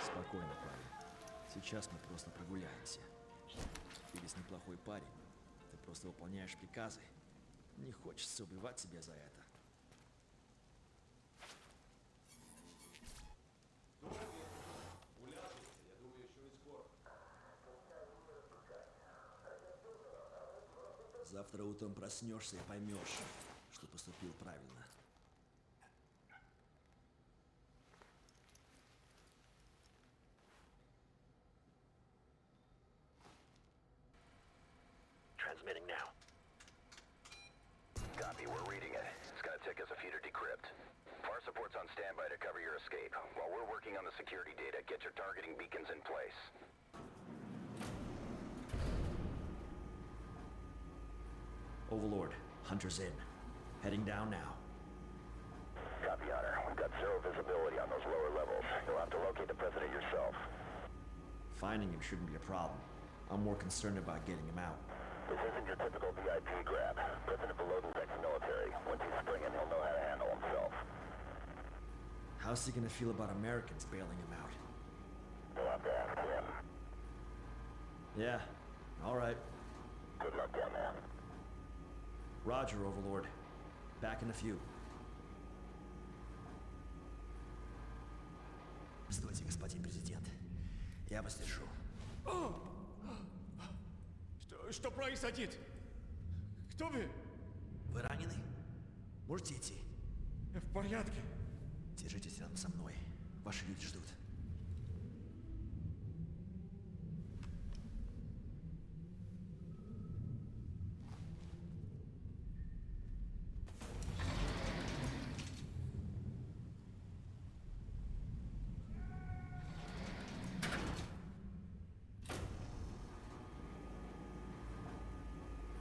Q: Спокойно, парень. Сейчас мы просто прогуляемся. Ты ведь неплохой парень. Ты просто выполняешь приказы. Не хочется убивать себя за это. Завтра утром проснешься и поймешь, что поступил правильно.
K: Transmitting now. Copy, we're reading it. It's gonna take us a few to decrypt. Far support's on standby to cover your escape. While we're working on the security data, get your targeting beacons in place.
Q: Overlord, Hunter's in. Heading down now.
K: Copy, Hunter. We've got zero visibility on those lower levels. You'll have to locate the President yourself.
Q: Finding him shouldn't be a problem. I'm more concerned about getting him out.
K: This isn't your typical VIP grab. President Volodin's ex-military. Once he's springing, he'll know how to handle himself.
Q: How's he gonna feel about Americans bailing him out?
K: You'll have to ask him.
Q: Yeah, all right.
K: Good luck down there.
Q: Roger, Overlord. Back in a few. Стойте, господин президент. Я вас держу.
B: Что происходит? Кто вы?
Q: Вы ранены? Можете идти?
B: В порядке.
Q: Держитесь рядом со мной. Ваши люди ждут.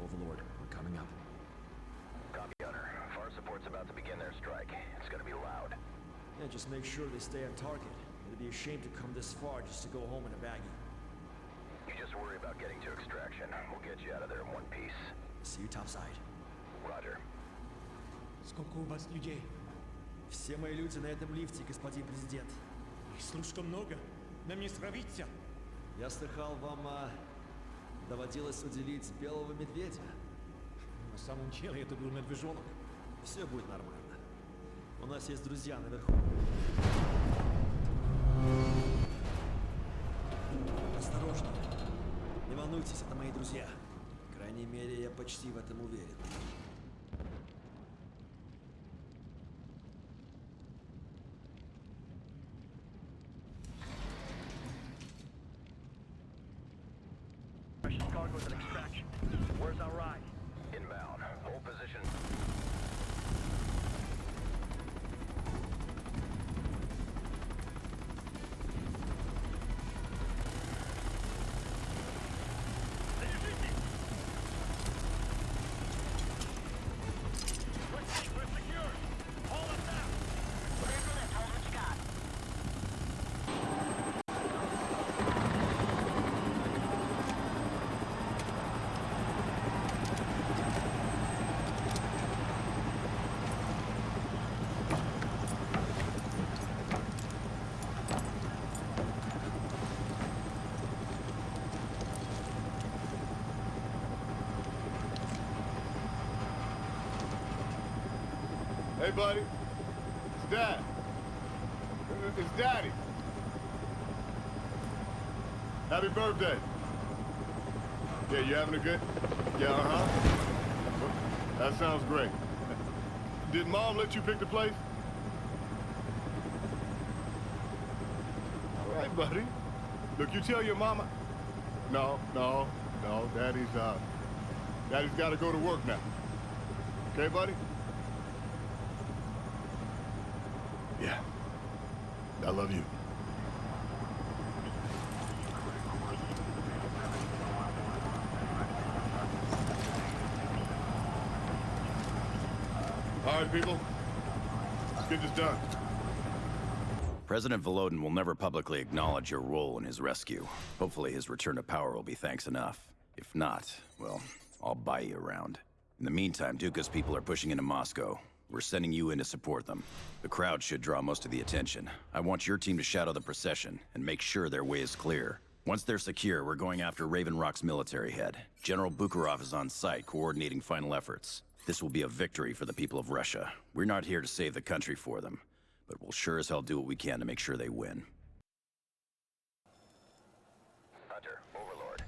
Q: Overlord, we're coming up.
K: Copy, Hunter. Far support's about to begin their strike. It's gonna be loud.
Q: Yeah, just make sure they stay on target. It'd be a shame to come this far just to go home in a baggie.
K: You just worry about getting to extraction. We'll get you out of there in one piece.
Q: See you topside.
K: Roger.
B: Сколько у вас людей?
Q: Все мои люди на этом лифте, господин президент.
B: Их слишком много. Нам не справиться.
Q: Я слыхал, вам доводилось уделить белого медведя.
B: На самом деле это был медвежонок.
Q: Все будет нормально. У нас есть друзья наверху. Осторожно. Не волнуйтесь, это мои друзья. По крайней мере, я почти в этом уверен.
I: Russian cargo's at extraction. Where's our ride?
K: Inbound. Hold position.
E: Hey, buddy. It's Dad. It's Daddy. Happy birthday. Yeah, you having a good? Yeah, uh-huh. That sounds great. Did Mom let you pick the place? All right, buddy. Look, you tell your mama. No. Daddy's got to go to work now. Okay, buddy? Yeah. I love you. All right, people. Let's get this done.
C: President Volodin will never publicly acknowledge your role in his rescue. Hopefully his return to power will be thanks enough. If not, well, I'll buy you around. In the meantime, Duka's people are pushing into Moscow. We're sending you in to support them. The crowd should draw most of the attention. I want your team to shadow the procession and make sure their way is clear. Once they're secure, we're going after Raven Rock's military head. General Bukharov is on site, coordinating final efforts. This will be a victory for the people of Russia. We're not here to save the country for them, but we'll sure as hell do what we can to make sure they win.
K: Hunter, Overlord,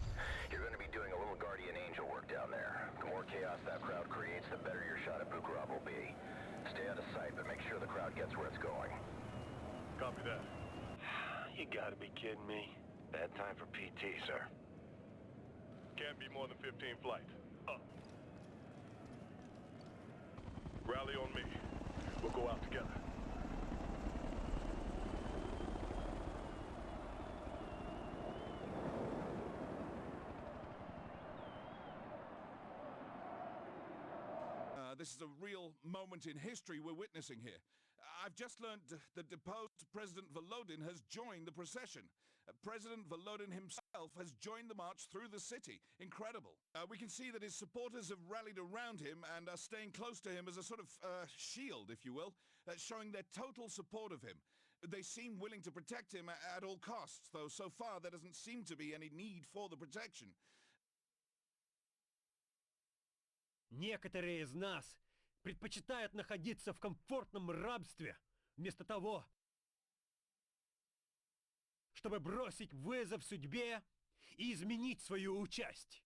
K: you're going to be doing a little guardian angel work down there. The more chaos
A: You gotta be kidding me. Bad time for PT, sir. Can't be more than 15 flights. Up. Rally on me. We'll go out together.
N: This is a real moment in history we're witnessing here. I've just learned that deposed President Volodin has joined the procession. President Volodin himself has joined the march through the city. Incredible. We can see that his supporters have rallied around him and are staying close to him as a sort of shield, if you will, showing their total support of him. They seem willing to protect him at all costs, though so far there doesn't seem to be any need for the protection.
G: Некоторые из нас предпочитают находиться в комфортном рабстве, вместо того, чтобы бросить вызов судьбе и изменить свою участь.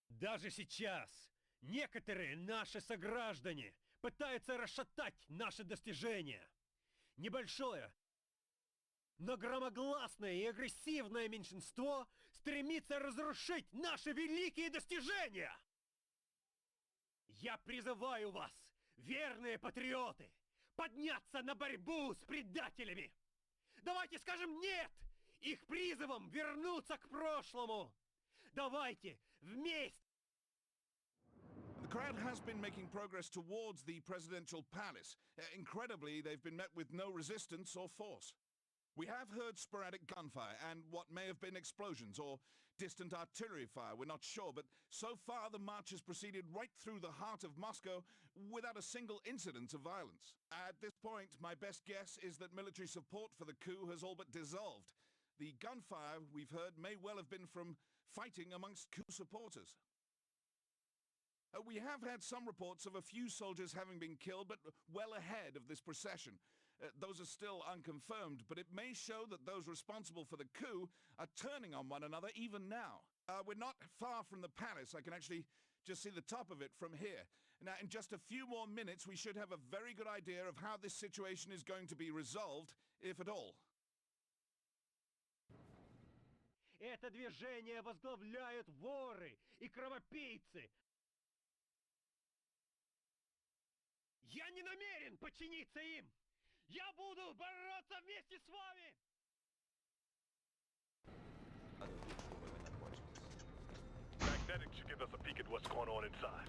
G: Даже сейчас некоторые наши сограждане пытаются расшатать наши достижения. Небольшое, но громогласное и агрессивное меньшинство стремится разрушить наши великие достижения. Я призываю вас, верные патриоты, подняться на борьбу с предателями. Давайте скажем «нет» их призывам вернуться к прошлому. Давайте вместе.
N: The crowd has been making progress towards the presidential palace. Incredibly, they've been met with no resistance or force. We have heard sporadic gunfire and what may have been explosions or distant artillery fire, we're not sure, but so far the march has proceeded right through the heart of Moscow without a single incident of violence. At this point, my best guess is that military support for the coup has all but dissolved. The gunfire we've heard may well have been from fighting amongst coup supporters. We have had some reports of a few soldiers having been killed, but well ahead of this procession. Those are still unconfirmed, but it may show that those responsible for the coup are turning on one another even now. We're not far from the palace. I can actually just see the top of it from here. Now, in just a few more minutes, we should have a very good idea of how this situation is going to be resolved, if at all.
G: Это движение возглавляют воры и кровопийцы. Я не намерен подчиниться им! Я буду бороться вместе с вами!
A: Magnetic should give us a peek at what's going on inside.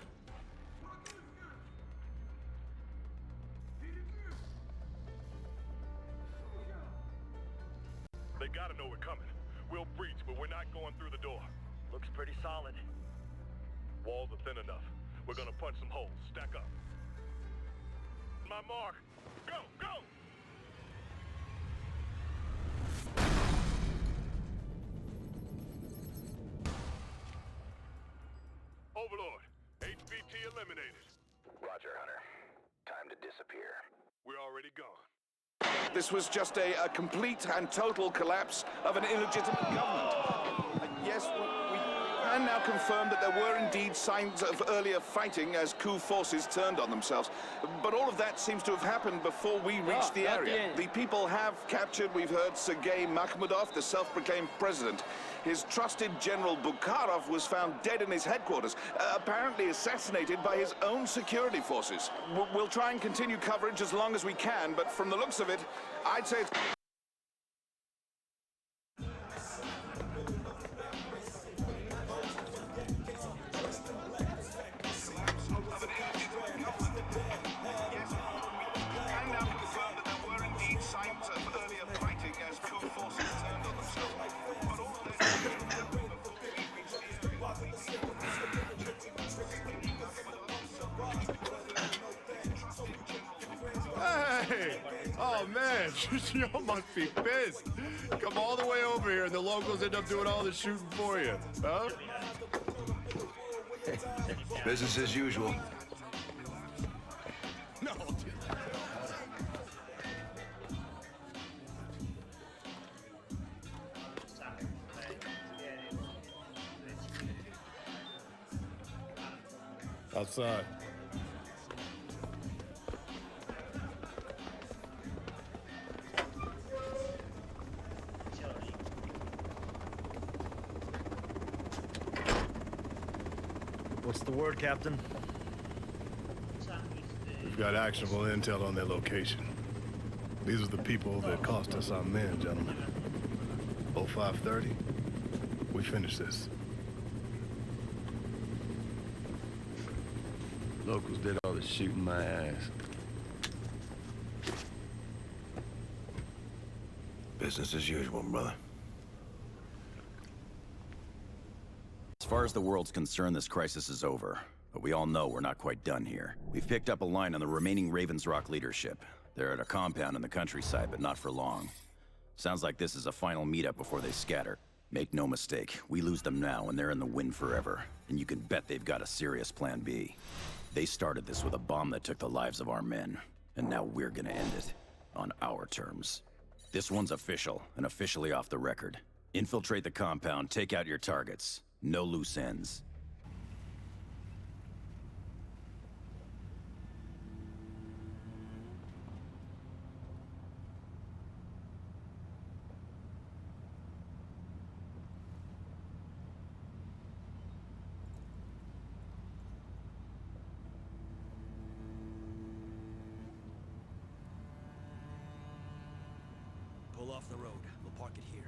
A: They gotta know we're coming. We'll breach, but we're not going through the door.
I: Looks pretty solid.
A: Walls are thin enough. We're gonna punch some holes. Stack up. My mark. Go, go! Overlord, HVT eliminated.
K: Roger, Hunter. Time to disappear.
A: We're already gone.
T: This was just a complete and total collapse of an illegitimate government. Yes, we can now confirm that there were indeed signs of earlier fighting as coup forces turned on themselves. But all of that seems to have happened before we reached the area. The people have captured, we've heard, Sergei Makhmudov, the self-proclaimed president. His trusted General Bukharov was found dead in his headquarters, apparently assassinated by his own security forces. We'll try and continue coverage as long as we can, but from the looks of it, I'd say it's...
E: Hey! Oh man, y'all must be pissed. Come all the way over here and the locals end up doing all the shooting for you, huh?
M: Business as usual.
E: Outside.
Q: What's the word, Captain?
A: We've got actionable intel on their location. These are the people that cost us our men, gentlemen. 0530, we finish this.
J: Locals did all the shooting my ass.
M: Business as usual, brother.
C: As far as the world's concerned, this crisis is over. But we all know we're not quite done here. We've picked up a line on the remaining Ravens Rock leadership. They're at a compound in the countryside, but not for long. Sounds like this is a final meetup before they scatter. Make no mistake, we lose them now and they're in the wind forever. And you can bet they've got a serious plan B. They started this with a bomb that took the lives of our men. And now we're gonna end it. On our terms. This one's official, and officially off the record. Infiltrate the compound, take out your targets. No loose ends.
B: Pull off the road. We'll park it here.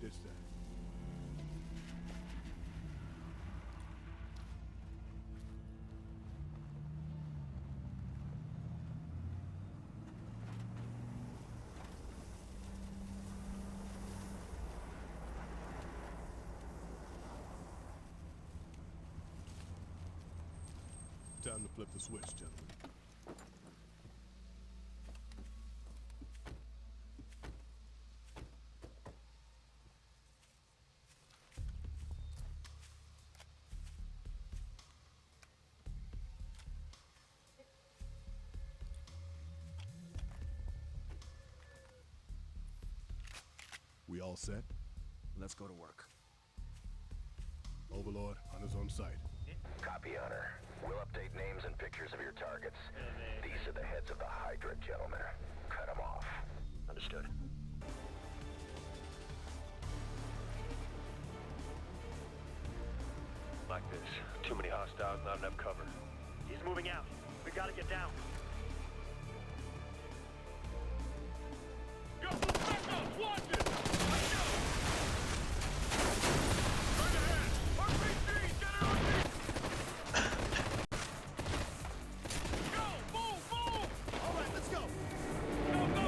A: Ditch that. Time to flip the switch, gentlemen. We all set?
B: Let's go to work.
A: Overlord, Hunter's on site.
K: Copy, Hunter. We'll update names and pictures of your targets. These are the heads of the Hydra, gentlemen. Cut them off.
I: Understood.
G: Like this. Too many hostiles, not enough cover.
I: He's moving out. We gotta get down.
G: Go! Back watch it! Let's go! Right ahead! RPG! Get it on me! Go! Move! Move!
B: All right, let's go!
G: Go! Go!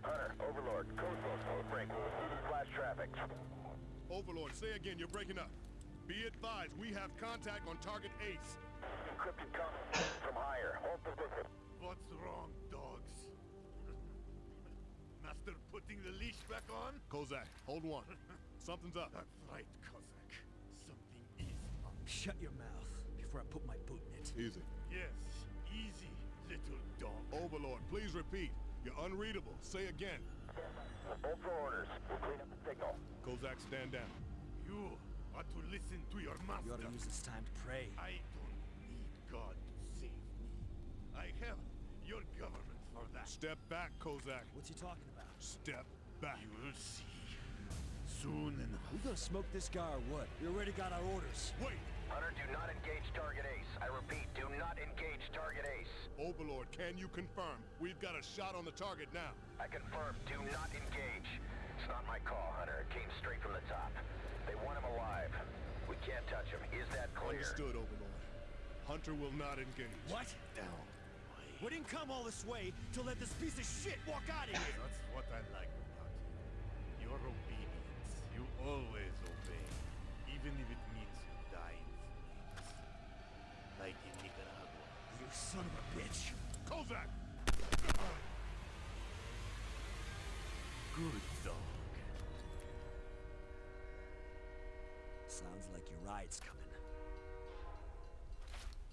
K: Hunter, Overlord, code break. Flash traffic.
A: Overlord, say again, you're breaking up. Be advised, we have contact on target Ace.
K: Encrypted comms from higher. Hold position.
A: What's wrong, dogs?
G: Master putting the leash back on?
A: Kozak, hold one. Something's up.
G: That's right, Kozak. Something is up.
B: Shut your mouth before I put my boot in it.
A: Easy.
G: Yes, easy, little dog.
A: Overlord, please repeat. You're unreadable. Say again.
K: Hold for orders. We'll clean up the signal.
A: Kozak, stand down.
G: You ought to listen to your master.
B: You ought to use this time to pray.
G: I don't need God to save me. I have your government for that.
A: Step back, Kozak.
B: What's he talking about?
A: Step back.
G: You will see. Soon enough.
B: We gonna smoke this guy or what? We already got our orders.
A: Wait!
K: Hunter, do not engage target Ace. I repeat, do not engage target Ace.
A: Overlord, can you confirm? We've got a shot on the target now.
K: I confirm, do not engage. It's not my call, Hunter. It came straight from the top. They want him alive. We can't touch him. Is that clear?
A: Understood, Overlord. Hunter will not engage.
B: What?
A: Down.
B: We didn't come all this way to let this piece of shit walk out of here.
G: That's what I like about you. Your obedience. You always obey. Even if it means you die in flames.
B: Good dog.
U: Sounds like your ride's coming.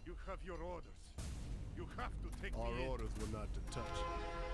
F: You have your orders. You have to take
O: Our
F: me in.
O: orders were not to touch you.